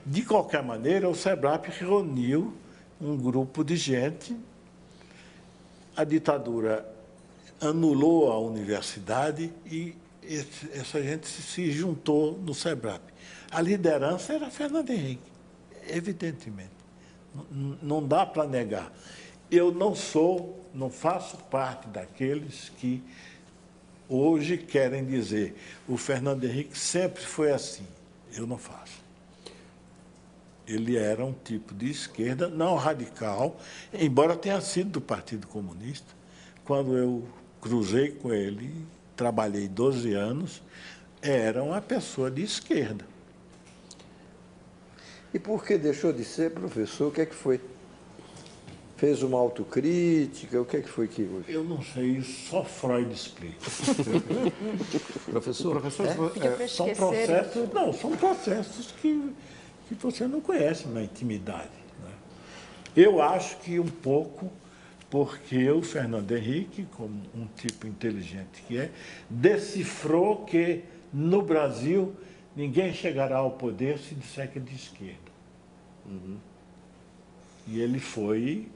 De qualquer maneira, o SEBRAP reuniu um grupo de gente, a ditadura anulou a universidade e essa gente se juntou no SEBRAP. A liderança era Fernando Henrique, evidentemente. Não dá para negar. Eu não faço parte daqueles que hoje querem dizer o Fernando Henrique sempre foi assim. Eu não faço. Ele era um tipo de esquerda, não radical, embora tenha sido do Partido Comunista. Quando eu cruzei com ele, trabalhei 12 anos, era uma pessoa de esquerda. E por que deixou de ser, professor? O que é que foi? Fez uma autocrítica? O que é que foi que houve? Eu não sei, só Freud explica. professor, São processos que você não conhece na intimidade. Né? Eu acho que um pouco porque o Fernando Henrique, como um tipo inteligente que é, decifrou que no Brasil ninguém chegará ao poder se disser que é de esquerda. E ele foi...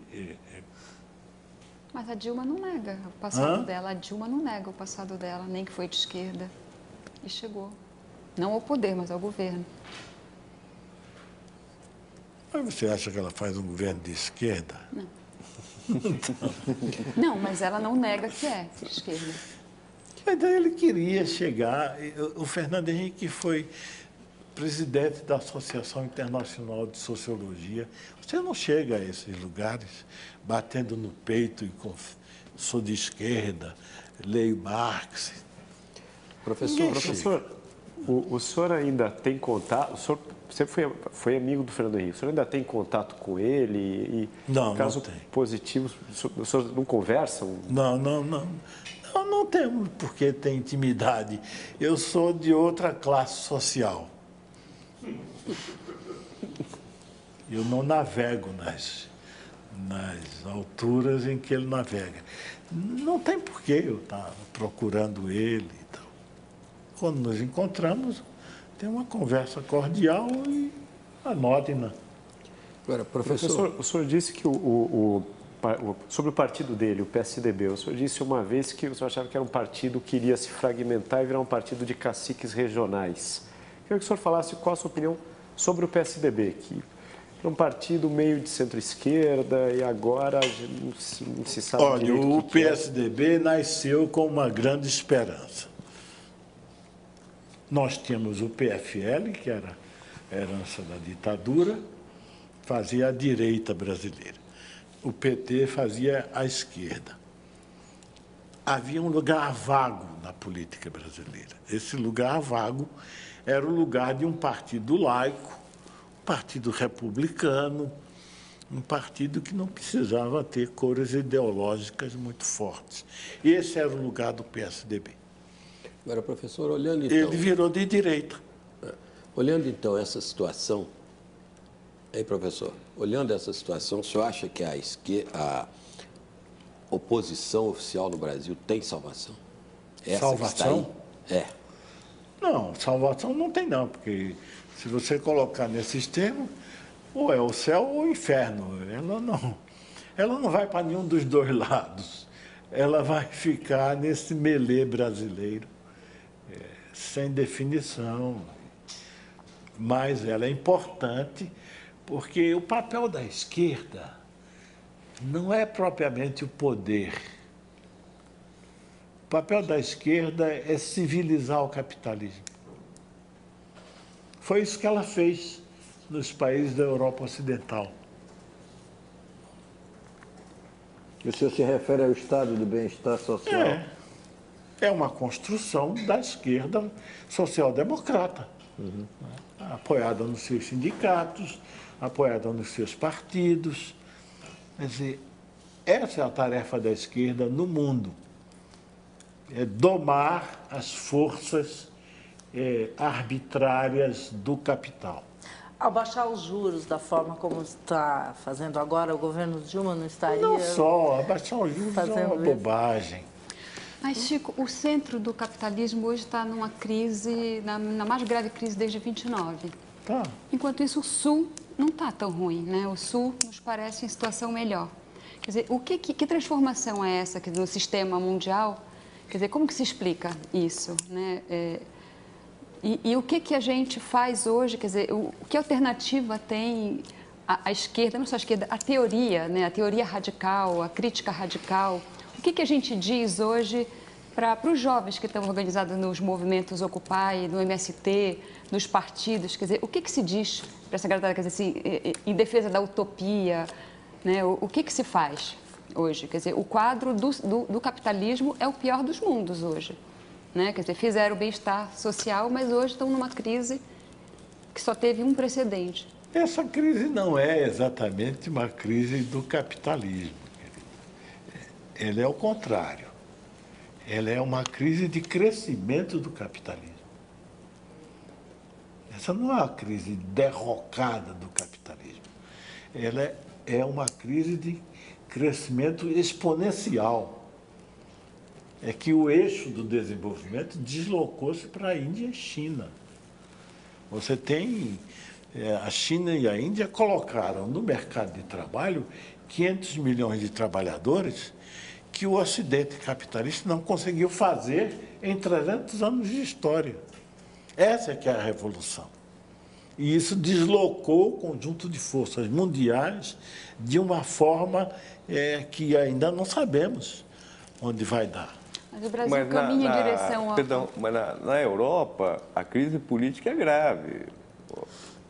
Mas a Dilma não nega o passado dela. A Dilma não nega o passado dela, nem que foi de esquerda. E chegou. Não ao poder, mas ao governo. Mas você acha que ela faz um governo de esquerda? Não. Não, mas ela não nega que é de esquerda. Mas daí ele queria chegar... O Fernando Henrique foi presidente da Associação Internacional de Sociologia. Você não chega a esses lugares batendo no peito e sou de esquerda, leio Marx. Professor, o senhor ainda tem contato? O senhor sempre foi amigo do Fernando Henrique. O senhor ainda tem contato com ele? E, não, caso não tem. positivo, o senhor não conversam? Não temos porque tem intimidade. Eu sou de outra classe social. Eu não navego nas alturas em que ele navega. Não tem porquê eu estar procurando ele e tal. Quando nos encontramos, tem uma conversa cordial e anódina. Agora, professor, o senhor disse que sobre o partido dele, o PSDB, o senhor disse uma vez que o senhor achava que era um partido que iria se fragmentar e virar um partido de caciques regionais. Queria que o senhor falasse qual a sua opinião sobre o PSDB, que é um partido meio de centro-esquerda e agora não se sabe. Olha, o PSDB nasceu com uma grande esperança. Nós tínhamos o PFL, que era a herança da ditadura, fazia a direita brasileira. O PT fazia a esquerda. Havia um lugar vago na política brasileira. Esse lugar vago era o lugar de um partido laico, um partido republicano, um partido que não precisava ter cores ideológicas muito fortes. Esse era o lugar do PSDB. Agora, professor, olhando então... Ele virou de direita. Olhando então essa situação, professor, olhando essa situação, o senhor acha que a oposição oficial no Brasil tem salvação? Essa salvação? Que está aí? Não, salvação não tem não, porque se você colocar nesses termos, ou é o céu ou o inferno. Ela não vai para nenhum dos dois lados. Ela vai ficar nesse melê brasileiro, sem definição. Mas ela é importante, porque o papel da esquerda não é propriamente o poder. O papel da esquerda é civilizar o capitalismo. Foi isso que ela fez nos países da Europa Ocidental. O senhor se refere ao estado do bem-estar social? É uma construção da esquerda social-democrata, apoiada nos seus sindicatos, apoiada nos seus partidos. Quer dizer, essa é a tarefa da esquerda no mundo. É domar as forças arbitrárias do capital. Ao baixar os juros da forma como está fazendo agora, o governo Dilma não estaria... Não só, abaixar os juros é uma bobagem. Mas, Chico, o centro do capitalismo hoje está numa crise, na mais grave crise desde 29. Tá. Enquanto isso, o Sul não está tão ruim, né? O Sul nos parece em situação melhor. Quer dizer, que transformação é essa no sistema mundial? Quer dizer, como que se explica isso, né? E o que a gente faz hoje? Quer dizer, que alternativa tem a esquerda, não só a esquerda, a teoria, né? A teoria radical, a crítica radical. O que a gente diz hoje para os jovens que estão organizados nos movimentos Occupy, no MST, nos partidos? Quer dizer, o que se diz para essa galera, quer dizer, assim, em defesa da utopia, né? O que se faz hoje? Quer dizer, o quadro do capitalismo é o pior dos mundos hoje, né? Quer dizer, fizeram o bem-estar social, mas hoje estão numa crise que só teve um precedente. Essa crise não é exatamente uma crise do capitalismo. Ela é o contrário. Ela é uma crise de crescimento do capitalismo. Essa não é uma crise derrocada do capitalismo. Ela é uma crise de crescimento exponencial. É que o eixo do desenvolvimento deslocou-se para a Índia e China. Você tem... a China e a Índia colocaram no mercado de trabalho 500 milhões de trabalhadores que o Ocidente capitalista não conseguiu fazer em 300 anos de história. Essa é que é a revolução. E isso deslocou o conjunto de forças mundiais de uma forma que ainda não sabemos onde vai dar. Mas o Brasil caminha em direção a... Perdão, mas na Europa a crise política é grave.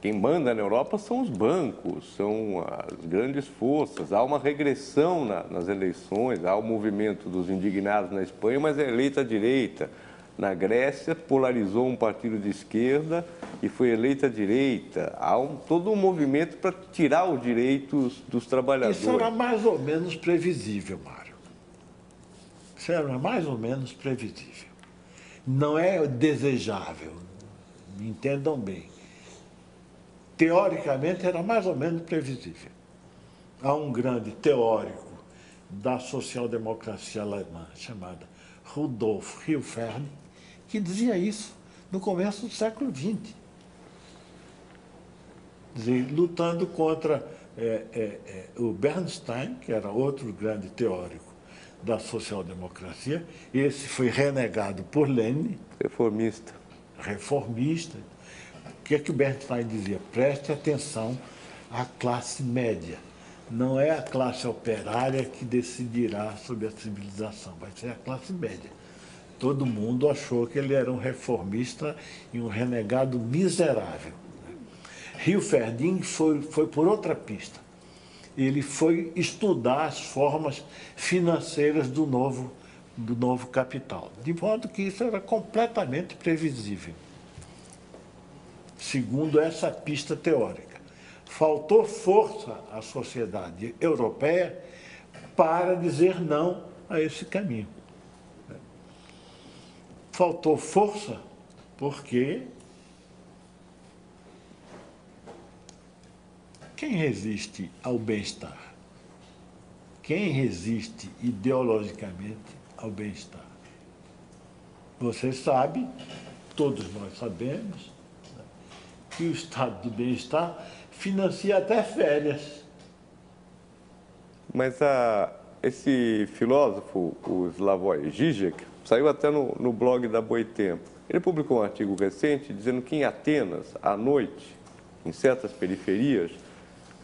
Quem manda na Europa são os bancos, são as grandes forças. Há uma regressão nas eleições, há o movimento dos indignados na Espanha, mas é eleita a direita. Na Grécia, polarizou um partido de esquerda e foi eleita a direita. Há todo um movimento para tirar os direitos dos trabalhadores. Isso era mais ou menos previsível, Mário. Isso era mais ou menos previsível. Não é desejável, me entendam bem. Teoricamente, era mais ou menos previsível. Há um grande teórico da social-democracia alemã, chamado Rudolf Hilferd, que dizia isso no começo do século XX. Lutando contra o Bernstein, que era outro grande teórico da social-democracia. Esse foi renegado por Lenin. Reformista. Reformista. O que é que o Bernstein dizia? Preste atenção à classe média. Não é a classe operária que decidirá sobre a civilização, vai ser a classe média. Todo mundo achou que ele era um reformista e um renegado miserável. Hilferding foi por outra pista. Ele foi estudar as formas financeiras do novo capital, de modo que isso era completamente previsível, segundo essa pista teórica. Faltou força à sociedade europeia para dizer não a esse caminho. Faltou força porque quem resiste ao bem-estar? Quem resiste ideologicamente ao bem-estar? Você sabe, todos nós sabemos, que o estado do bem-estar financia até férias. Mas esse filósofo, o Slavoj Žižek, saiu até no blog da Boitempo. Ele publicou um artigo recente dizendo que em Atenas, à noite, em certas periferias,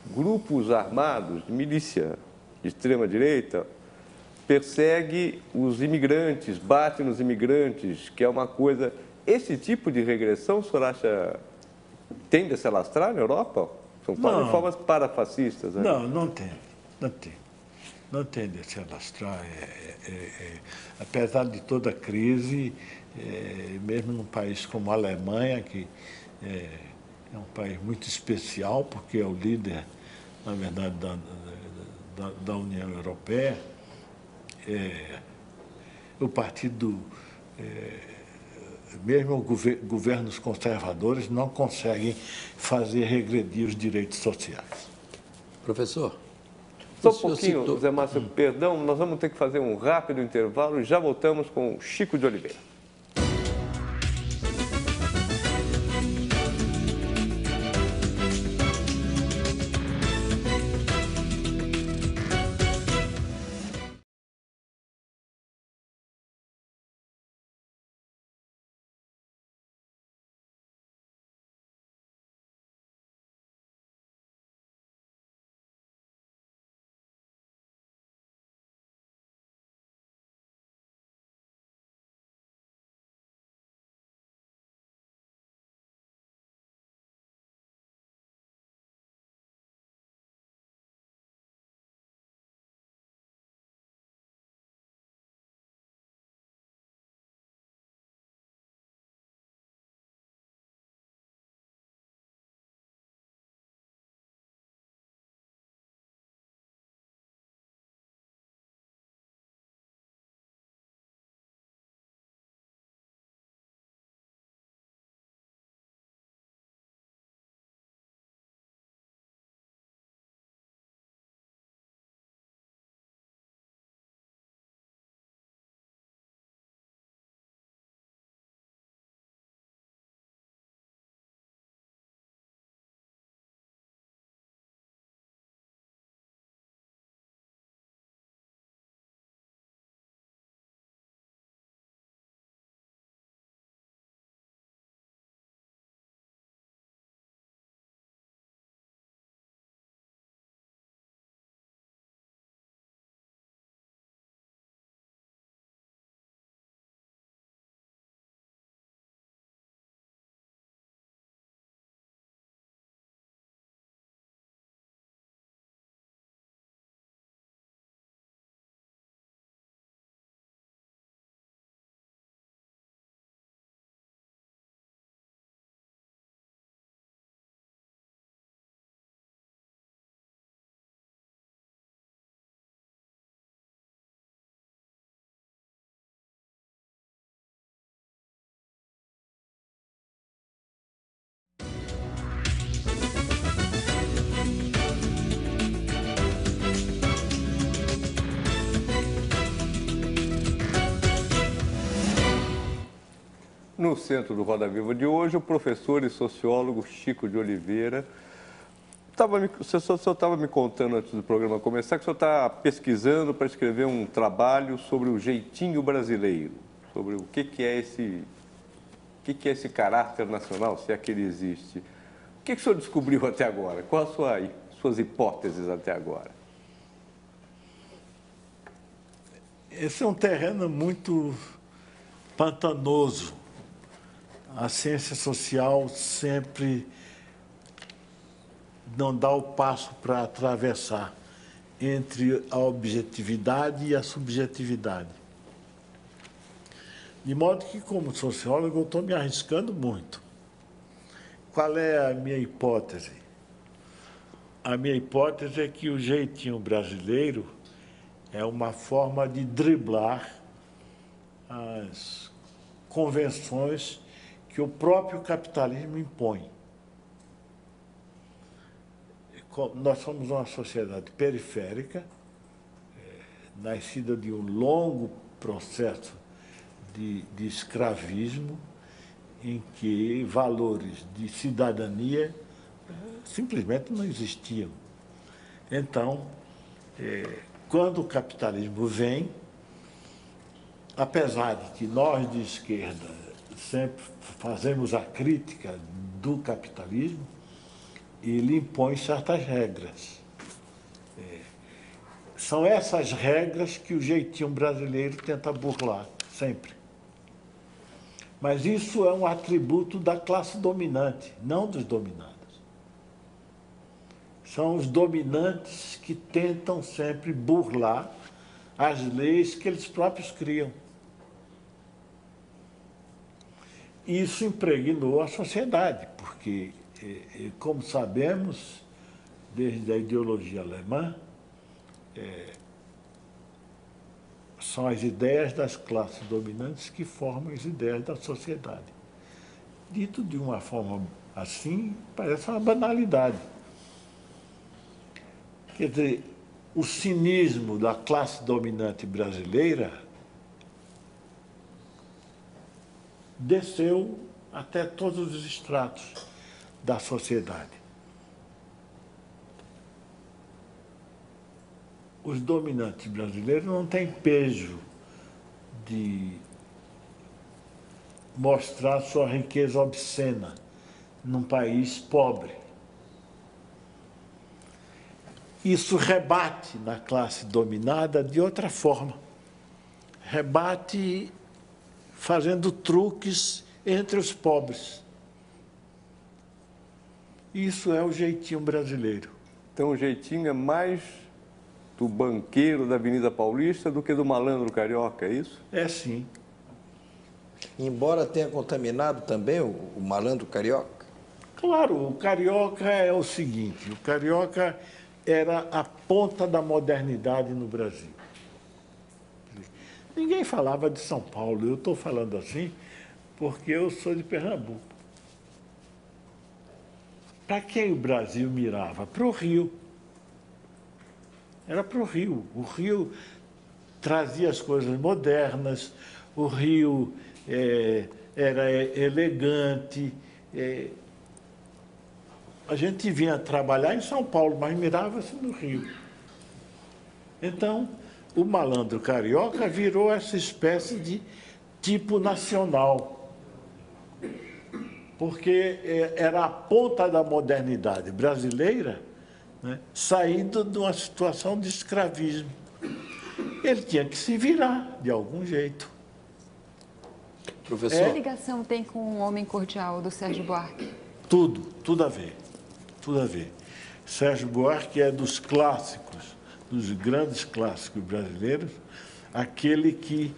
grupos armados de milícia de extrema-direita persegue os imigrantes, bate nos imigrantes, que é uma coisa... Esse tipo de regressão, o senhor acha, tende a se alastrar na Europa? São formas parafascistas, né? Não tem. Não tende a se alastrar. Apesar de toda a crise, mesmo num país como a Alemanha, que é um país muito especial, porque é o líder, na verdade, da União Europeia, o partido, mesmo governos conservadores, não conseguem fazer regredir os direitos sociais. Professor, Só um pouquinho, Zé Márcio, perdão, nós vamos ter que fazer um rápido intervalo e já voltamos com Chico de Oliveira. No centro do Roda Viva de hoje, o professor e sociólogo Chico de Oliveira. O senhor estava me contando antes do programa começar que o senhor está pesquisando para escrever um trabalho sobre o jeitinho brasileiro, sobre o que é esse caráter nacional, se é que ele existe. O que o senhor descobriu até agora? Quais as suas hipóteses até agora? Esse é um terreno muito pantanoso. A ciência social sempre não dá o passo para atravessar entre a objetividade e a subjetividade. De modo que, como sociólogo, eu estou me arriscando muito. Qual é a minha hipótese? A minha hipótese é que o jeitinho brasileiro é uma forma de driblar as convenções que o próprio capitalismo impõe. Nós somos uma sociedade periférica, nascida de um longo processo de escravismo, em que valores de cidadania simplesmente não existiam. Então, quando o capitalismo vem, apesar de que nós de esquerda sempre fazemos a crítica do capitalismo, ele impõe certas regras. São essas regras que o jeitinho brasileiro tenta burlar, sempre. Mas isso é um atributo da classe dominante, não dos dominados. São os dominantes que tentam sempre burlar as leis que eles próprios criam. Isso impregnou a sociedade, porque, como sabemos, desde a ideologia alemã, são as ideias das classes dominantes que formam as ideias da sociedade. Dito de uma forma assim, parece uma banalidade. Quer dizer, o cinismo da classe dominante brasileira desceu até todos os estratos da sociedade. Os dominantes brasileiros não têm pejo de mostrar sua riqueza obscena num país pobre. Isso rebate na classe dominada de outra forma. Rebate fazendo truques entre os pobres. Isso é o jeitinho brasileiro. Então, o jeitinho é mais do banqueiro da Avenida Paulista do que do malandro carioca, é isso? É sim. Embora tenha contaminado também o malandro carioca? Claro, o carioca é o seguinte, o carioca era a ponta da modernidade no Brasil. Ninguém falava de São Paulo, eu estou falando assim porque eu sou de Pernambuco. Para quem o Brasil mirava? Para o Rio. Era para o Rio. O Rio trazia as coisas modernas, o Rio era elegante. A gente vinha trabalhar em São Paulo, mas mirava-se no Rio. Então, o malandro carioca virou essa espécie de tipo nacional, porque era a ponta da modernidade brasileira, né, saindo de uma situação de escravismo. Ele tinha que se virar de algum jeito. Professor, que ligação tem com o Homem Cordial do Sérgio Buarque? Tudo a ver, tudo a ver. Sérgio Buarque é dos clássicos, dos grandes clássicos brasileiros, aquele que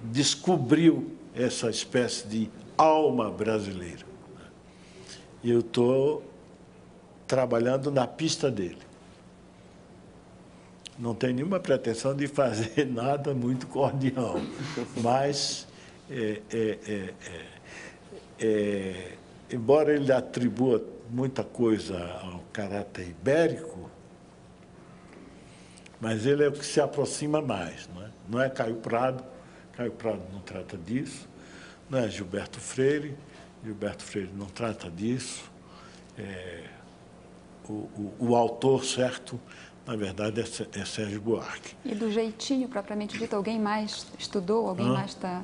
descobriu essa espécie de alma brasileira. E eu estou trabalhando na pista dele. Não tenho nenhuma pretensão de fazer nada muito cordial, mas, embora ele atribua muita coisa ao caráter ibérico, mas ele é o que se aproxima mais, não é? Não é Caio Prado não trata disso. não é Gilberto Freire. Gilberto Freire não trata disso. O autor certo, na verdade, é Sérgio Buarque. E do jeitinho propriamente dito, alguém mais estudou? Alguém mais está...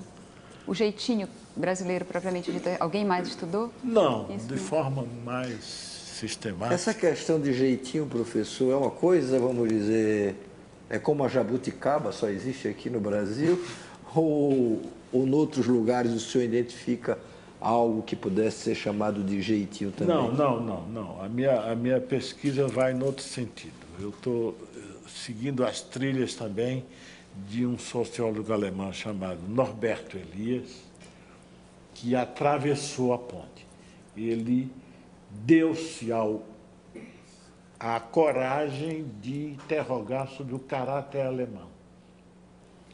O jeitinho brasileiro propriamente dito, alguém mais estudou? Não, Isso de não. forma mais sistemática. Essa questão de jeitinho, professor, é uma coisa, vamos dizer, é como a jabuticaba, só existe aqui no Brasil? Ou em outros lugares o senhor identifica algo que pudesse ser chamado de jeitinho também? Não. A minha pesquisa vai em outro sentido. Eu estou seguindo as trilhas também de um sociólogo alemão chamado Norberto Elias, que atravessou a ponte. Ele deu-se a coragem de interrogar sobre o caráter alemão.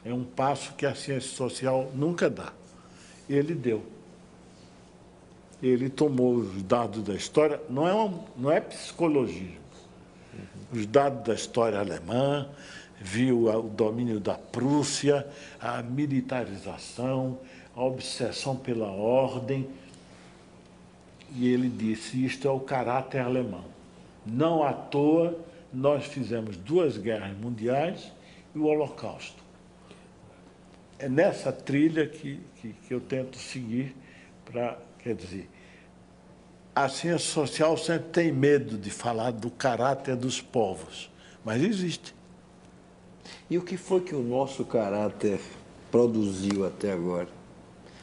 É um passo que a ciência social nunca dá. Ele deu. Ele tomou os dados da história, não é psicologia. Os dados da história alemã, viu o domínio da Prússia, a militarização, a obsessão pela ordem, e ele disse, isto é o caráter alemão. Não à toa, nós fizemos 2 guerras mundiais e o Holocausto. É nessa trilha que eu tento seguir para, quer dizer, a ciência social sempre tem medo de falar do caráter dos povos, mas existe. E o que foi que o nosso caráter produziu até agora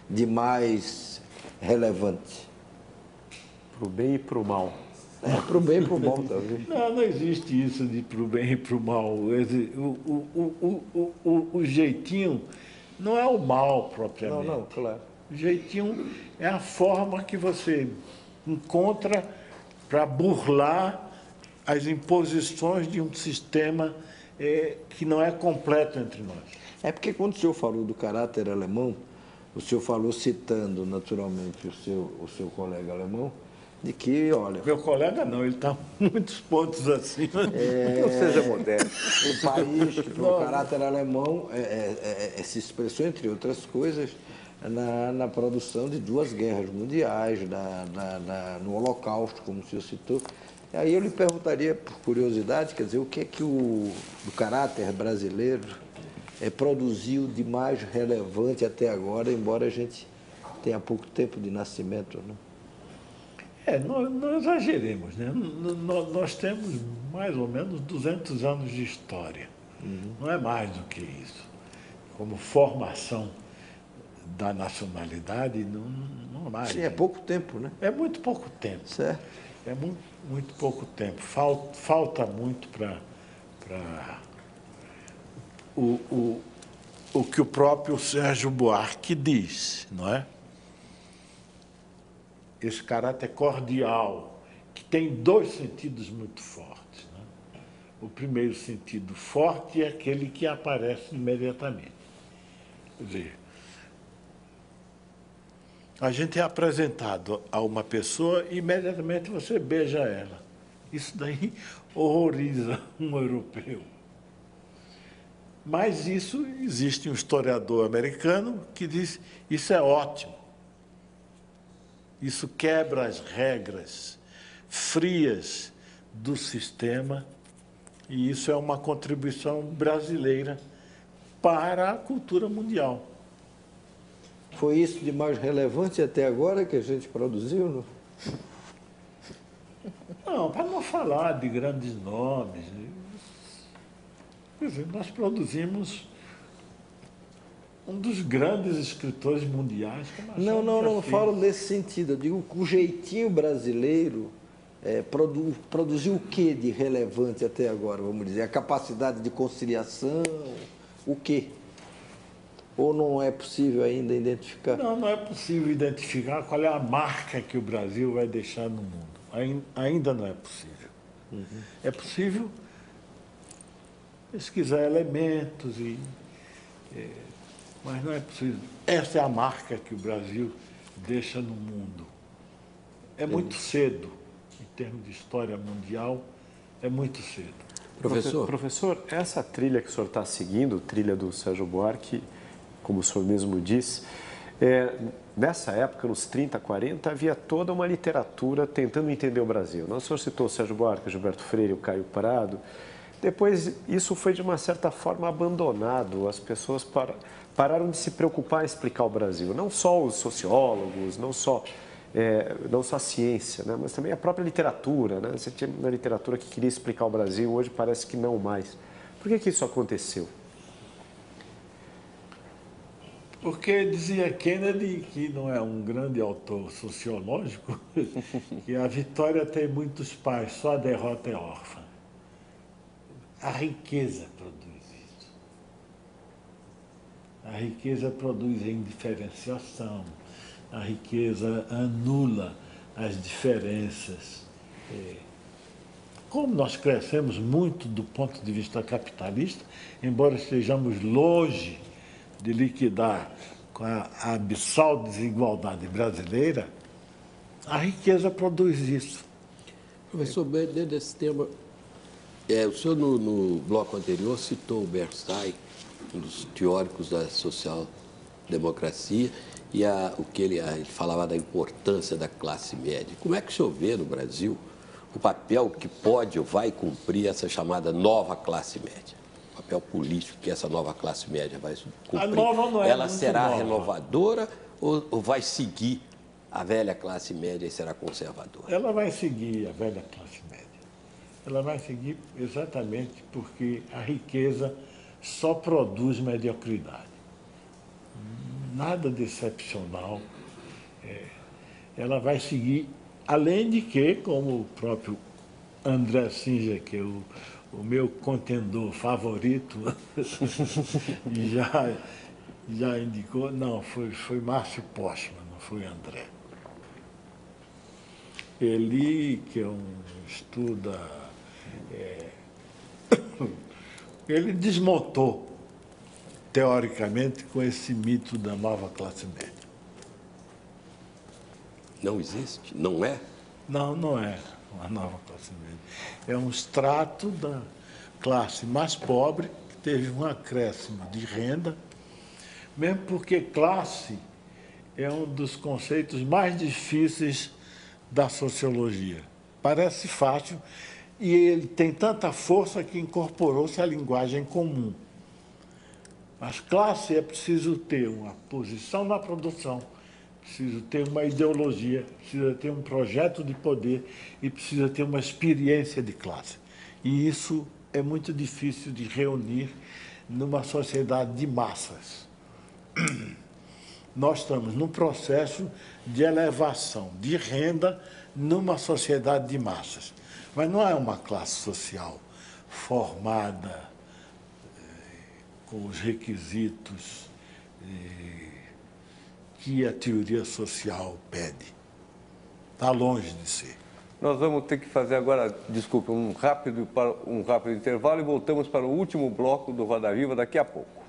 de mais relevante? Para o bem e para o mal. Para o bem e para o mal, talvez. Não existe isso de para o bem e para o mal. O jeitinho não é o mal propriamente. Não, claro. O jeitinho é a forma que você encontra para burlar as imposições de um sistema que não é completo entre nós. É porque quando o senhor falou do caráter alemão, o senhor falou citando naturalmente o seu colega alemão, de que, olha... Meu colega não, ele está muitos pontos acima. Não seja modesto. O país que o caráter alemão se expressou, entre outras coisas, na produção de 2 guerras mundiais, no Holocausto, como o senhor citou. E aí eu lhe perguntaria, por curiosidade, quer dizer, o que é que o caráter brasileiro produziu de mais relevante até agora, embora a gente tenha pouco tempo de nascimento, né? Não exageremos, né? Nós temos mais ou menos 200 anos de história. Não é mais do que isso. Como formação da nacionalidade, não é mais. Sim, é pouco tempo, né? É muito pouco tempo. Certo. É muito pouco tempo. Falta muito para o que o próprio Sérgio Buarque diz, não é? Esse caráter cordial, que tem 2 sentidos muito fortes, né? O primeiro sentido forte é aquele que aparece imediatamente. Quer dizer, a gente é apresentado a uma pessoa e imediatamente você beija ela. Isso daí horroriza um europeu. Mas isso, existe um historiador americano que diz, isso é ótimo. Isso quebra as regras frias do sistema e isso é uma contribuição brasileira para a cultura mundial. Foi isso de mais relevante até agora que a gente produziu? Não, para não falar de grandes nomes. Quer dizer, nós produzimos um dos grandes escritores mundiais. Não falo nesse sentido. Eu digo que o jeitinho brasileiro produziu o que de relevante até agora, vamos dizer? A capacidade de conciliação, o quê? Ou não é possível ainda identificar? Não é possível identificar qual é a marca que o Brasil vai deixar no mundo. Ainda não é possível. É possível pesquisar elementos, mas não é possível. Essa é a marca que o Brasil deixa no mundo. É muito cedo, em termos de história mundial, é muito cedo. Professor, essa trilha que o senhor está seguindo, trilha do Sérgio Buarque, como o senhor mesmo disse, nessa época, nos 30, 40, havia toda uma literatura tentando entender o Brasil. O senhor citou o Sérgio Buarque, o Gilberto Freire, o Caio Prado. Depois, isso foi, de uma certa forma, abandonado. As pessoas pararam de se preocupar em explicar o Brasil. Não só os sociólogos, não só a ciência, né? Mas também a própria literatura. Né? Você tinha uma literatura que queria explicar o Brasil, hoje parece que não mais. Por que isso aconteceu? Porque dizia Kennedy, que não é um grande autor sociológico, que a vitória tem muitos pais, só a derrota é órfã. A riqueza produz isso. A riqueza produz a indiferenciação, a riqueza anula as diferenças. Como nós crescemos muito do ponto de vista capitalista, embora estejamos longe de liquidar com a abissal desigualdade brasileira, a riqueza produz isso. Professor, dentro desse tema, o senhor no bloco anterior citou o Bernstein, um dos teóricos da social-democracia, e ele falava da importância da classe média. Como é que o senhor vê no Brasil o papel que pode ou vai cumprir essa chamada nova classe média? O papel político que essa nova classe média vai cumprir. A nova não é Ela muito será nova. renovadora ou vai seguir a velha classe média e será conservadora? Ela vai seguir a velha classe média. Ela vai seguir exatamente porque a riqueza só produz mediocridade. Nada de excepcional. Ela vai seguir, além de que, como o próprio André Singer, que é o meu contendor favorito, já indicou, não, foi Márcio Postman, não foi André. Ele, que estuda, ele desmontou, teoricamente, com esse mito da nova classe média. Não existe? Não é? Não, não é uma nova classe média. É um extrato da classe mais pobre, que teve um acréscimo de renda, mesmo porque classe é um dos conceitos mais difíceis da sociologia. Parece fácil e ele tem tanta força que incorporou-se à linguagem comum. Mas classe é preciso ter uma posição na produção, precisa ter uma ideologia, precisa ter um projeto de poder e precisa ter uma experiência de classe. E isso é muito difícil de reunir numa sociedade de massas. Nós estamos num processo de elevação de renda numa sociedade de massas. Mas não é uma classe social formada com os requisitos que a teoria social pede. Está longe de ser. Nós vamos ter que fazer agora, desculpe, um rápido intervalo e voltamos para o último bloco do Roda Viva daqui a pouco.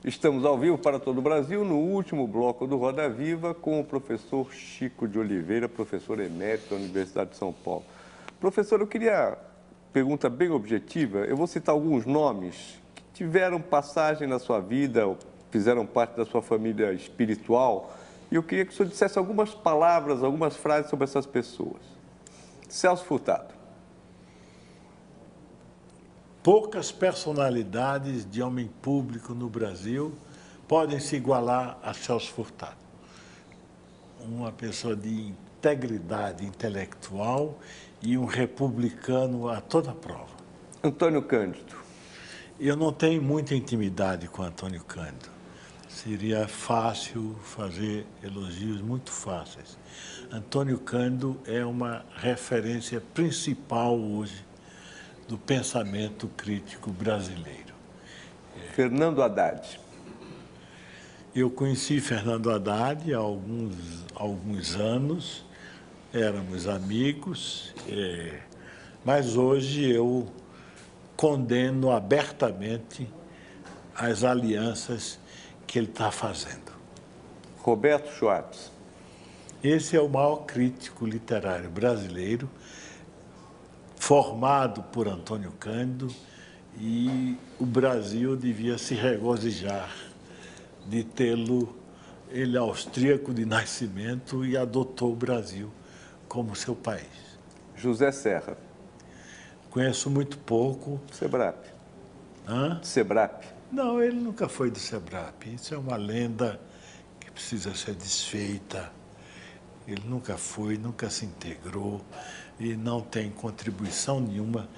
Estamos ao vivo para todo o Brasil, no último bloco do Roda Viva, com o professor Chico de Oliveira, professor emérito da Universidade de São Paulo. Professor, eu queria, pergunta bem objetiva, eu vou citar alguns nomes que tiveram passagem na sua vida, fizeram parte da sua família espiritual, e eu queria que o senhor dissesse algumas palavras, algumas frases sobre essas pessoas. Celso Furtado. Poucas personalidades de homem público no Brasil podem se igualar a Celso Furtado. Uma pessoa de integridade intelectual e um republicano a toda prova. Antônio Cândido. Eu não tenho muita intimidade com Antônio Cândido. Seria fácil fazer elogios muito fáceis. Antônio Cândido é uma referência principal hoje do pensamento crítico brasileiro. Fernando Haddad. Eu conheci Fernando Haddad há alguns anos, éramos amigos, mas hoje eu condeno abertamente as alianças que ele está fazendo. Roberto Schwartz. Esse é o maior crítico literário brasileiro, formado por Antônio Cândido, e o Brasil devia se regozijar de tê-lo. Ele é austríaco de nascimento e adotou o Brasil como seu país. José Serra. Conheço muito pouco. Sebrap. Hã? Sebrap. Não, ele nunca foi do Sebrap. Isso é uma lenda que precisa ser desfeita. Ele nunca foi, nunca se integrou e não tem contribuição nenhuma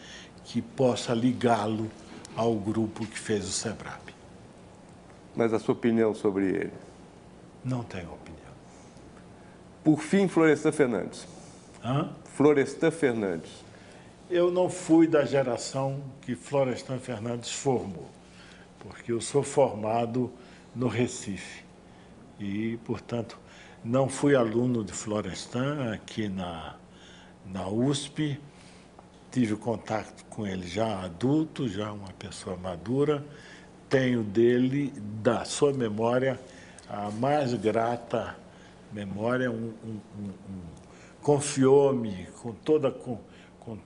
que possa ligá-lo ao grupo que fez o Sebrap. Mas a sua opinião sobre ele? Não tenho opinião. Por fim, Florestan Fernandes. Hã? Florestan Fernandes. Eu não fui da geração que Florestan Fernandes formou, porque eu sou formado no Recife e, portanto, não fui aluno de Florestan aqui na USP. Tive contato com ele já adulto, já uma pessoa madura. Tenho dele, da sua memória, a mais grata memória. Confiou-me com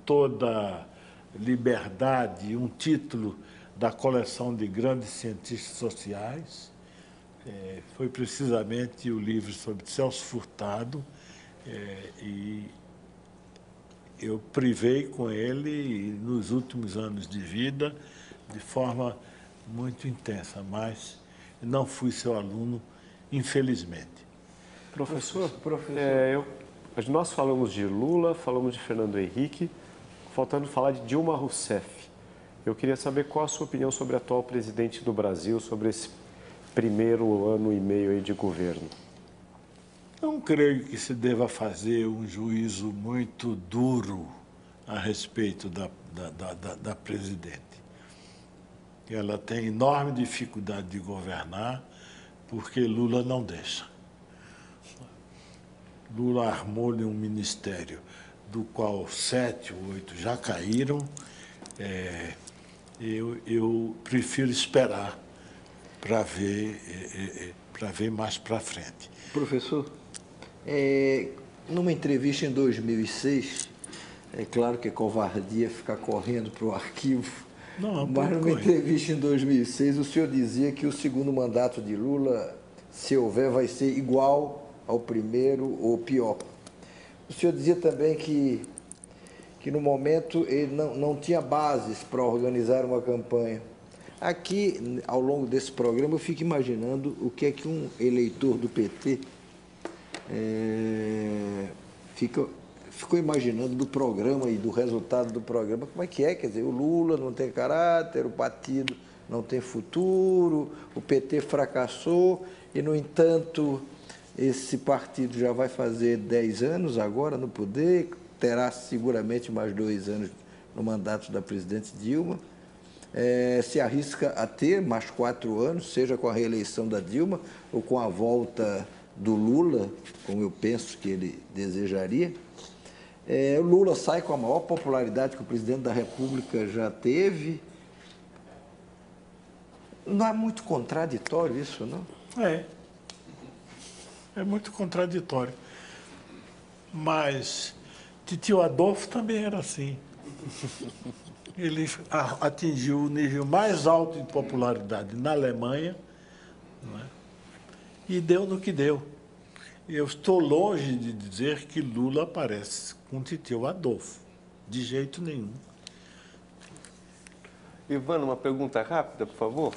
toda liberdade um título da coleção de grandes cientistas sociais. Foi precisamente o livro sobre Celso Furtado, e eu privei com ele nos últimos anos de vida de forma muito intensa, mas não fui seu aluno, infelizmente. Professor, nós falamos de Lula, falamos de Fernando Henrique, faltando falar de Dilma Rousseff. Eu queria saber qual a sua opinião sobre a atual presidente do Brasil, sobre esse primeiro ano e meio aí de governo. Não creio que se deva fazer um juízo muito duro a respeito da presidente. Ela tem enorme dificuldade de governar porque Lula não deixa. Lula armou-lhe um ministério do qual 7 ou 8 já caíram. Eu prefiro esperar para ver mais para frente. Professor, numa entrevista em 2006, é claro que é covardia ficar correndo para o arquivo, mas numa entrevista em 2006 o senhor dizia que o segundo mandato de Lula, se houver, vai ser igual ao primeiro ou pior. O senhor dizia também que no momento ele não tinha bases para organizar uma campanha. Aqui, ao longo desse programa, eu fico imaginando o que é que um eleitor do PT ficou imaginando do programa e do resultado do programa. Como é que é? Quer dizer, o Lula não tem caráter, o partido não tem futuro, o PT fracassou e, no entanto, esse partido já vai fazer 10 anos agora no poder, terá seguramente mais 2 anos no mandato da presidente Dilma. Se arrisca a ter mais 4 anos, seja com a reeleição da Dilma ou com a volta do Lula, como eu penso que ele desejaria. O Lula sai com a maior popularidade que o presidente da República já teve. Não é muito contraditório isso, não? É muito contraditório. Mas titio Adolfo também era assim. Ele atingiu o nível mais alto de popularidade na Alemanha, não é? E deu no que deu. Eu estou longe de dizer que Lula parece com titio Adolfo, de jeito nenhum. Ivana, uma pergunta rápida, por favor.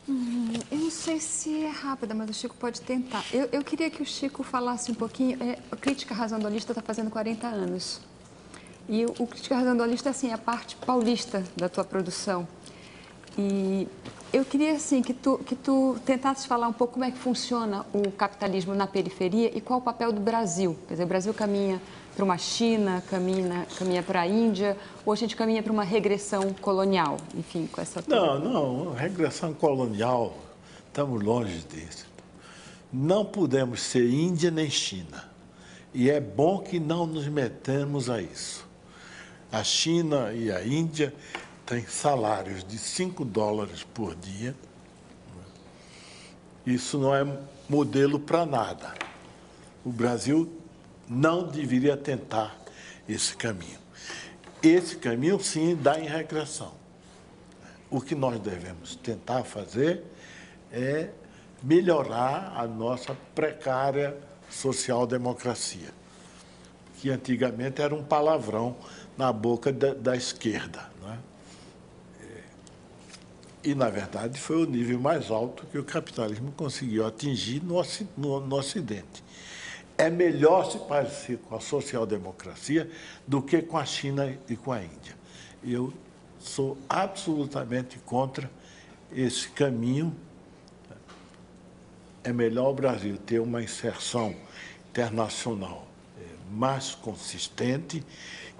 Eu não sei se é rápida, mas o Chico pode tentar. Eu queria que o Chico falasse um pouquinho. A Crítica Razão Dualista está fazendo 40 anos. E o Crítica Razão Dualista é assim, a parte paulista da tua produção. E eu queria assim, que tu tentasses falar um pouco como é que funciona o capitalismo na periferia e qual o papel do Brasil. Quer dizer, o Brasil caminha para uma China, caminha para a Índia, ou a gente caminha para uma regressão colonial, enfim, com essa... Não, regressão colonial, estamos longe disso. Não podemos ser Índia nem China. E é bom que não nos metamos a isso. A China e a Índia têm salários de $5 por dia. Isso não é modelo para nada. O Brasil não deveria tentar esse caminho. Esse caminho, sim, dá em regressão. O que nós devemos tentar fazer é melhorar a nossa precária social-democracia, que antigamente era um palavrão na boca da esquerda, não é? E, na verdade, foi o nível mais alto que o capitalismo conseguiu atingir no Ocidente. É melhor se parecer com a social-democracia do que com a China e com a Índia. Eu sou absolutamente contra esse caminho. É melhor o Brasil ter uma inserção internacional mais consistente,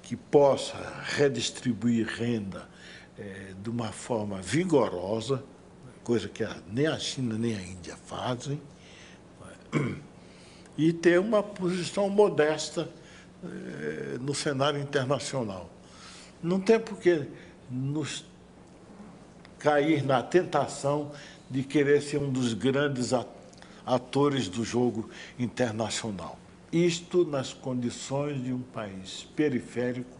que possa redistribuir renda de uma forma vigorosa, coisa que nem a China nem a Índia fazem, e ter uma posição modesta no cenário internacional. Não tem por que nos cair na tentação de querer ser um dos grandes atores do jogo internacional. Isto, nas condições de um país periférico,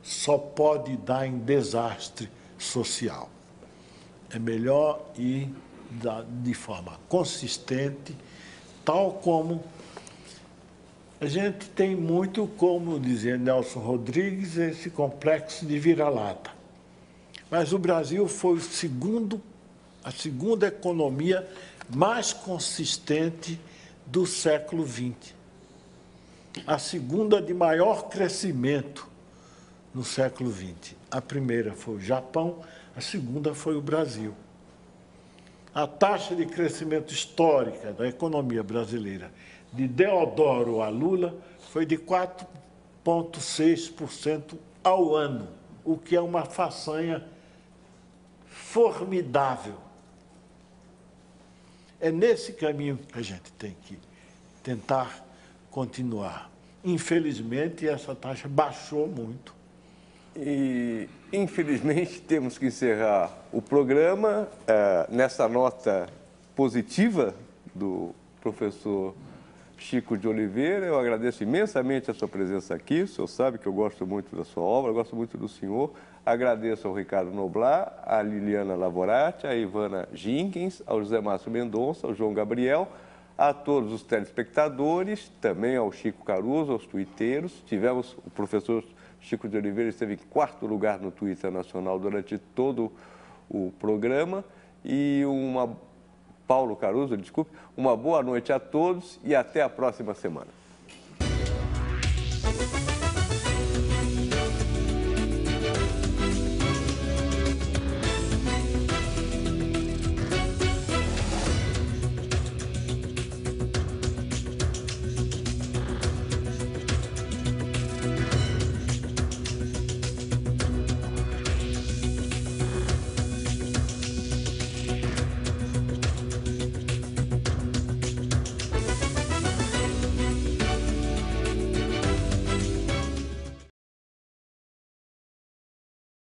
só pode dar em desastre social. É melhor ir de forma consistente, tal como a gente tem muito, como dizia Nelson Rodrigues, esse complexo de vira-lata. Mas o Brasil foi a segunda economia mais consistente do século XX. A segunda de maior crescimento no século XX. A primeira foi o Japão, a segunda foi o Brasil. A taxa de crescimento histórica da economia brasileira de Deodoro a Lula foi de 4,6% ao ano, o que é uma façanha formidável. É nesse caminho que a gente tem que tentar continuar. Infelizmente, essa taxa baixou muito. E, infelizmente, temos que encerrar o programa nessa nota positiva do professor Chico de Oliveira. Eu agradeço imensamente a sua presença aqui. O senhor sabe que eu gosto muito da sua obra, eu gosto muito do senhor. Agradeço ao Ricardo Noblar, à Liliana Lavorati, à Ivana Jenkins, ao José Márcio Mendonça, ao João Gabriel, a todos os telespectadores, também ao Chico Caruso, aos tuiteiros. Tivemos o professor Chico de Oliveira, esteve em 4º lugar no Twitter Nacional durante todo o programa. E Paulo Caruso, desculpe, uma boa noite a todos e até a próxima semana.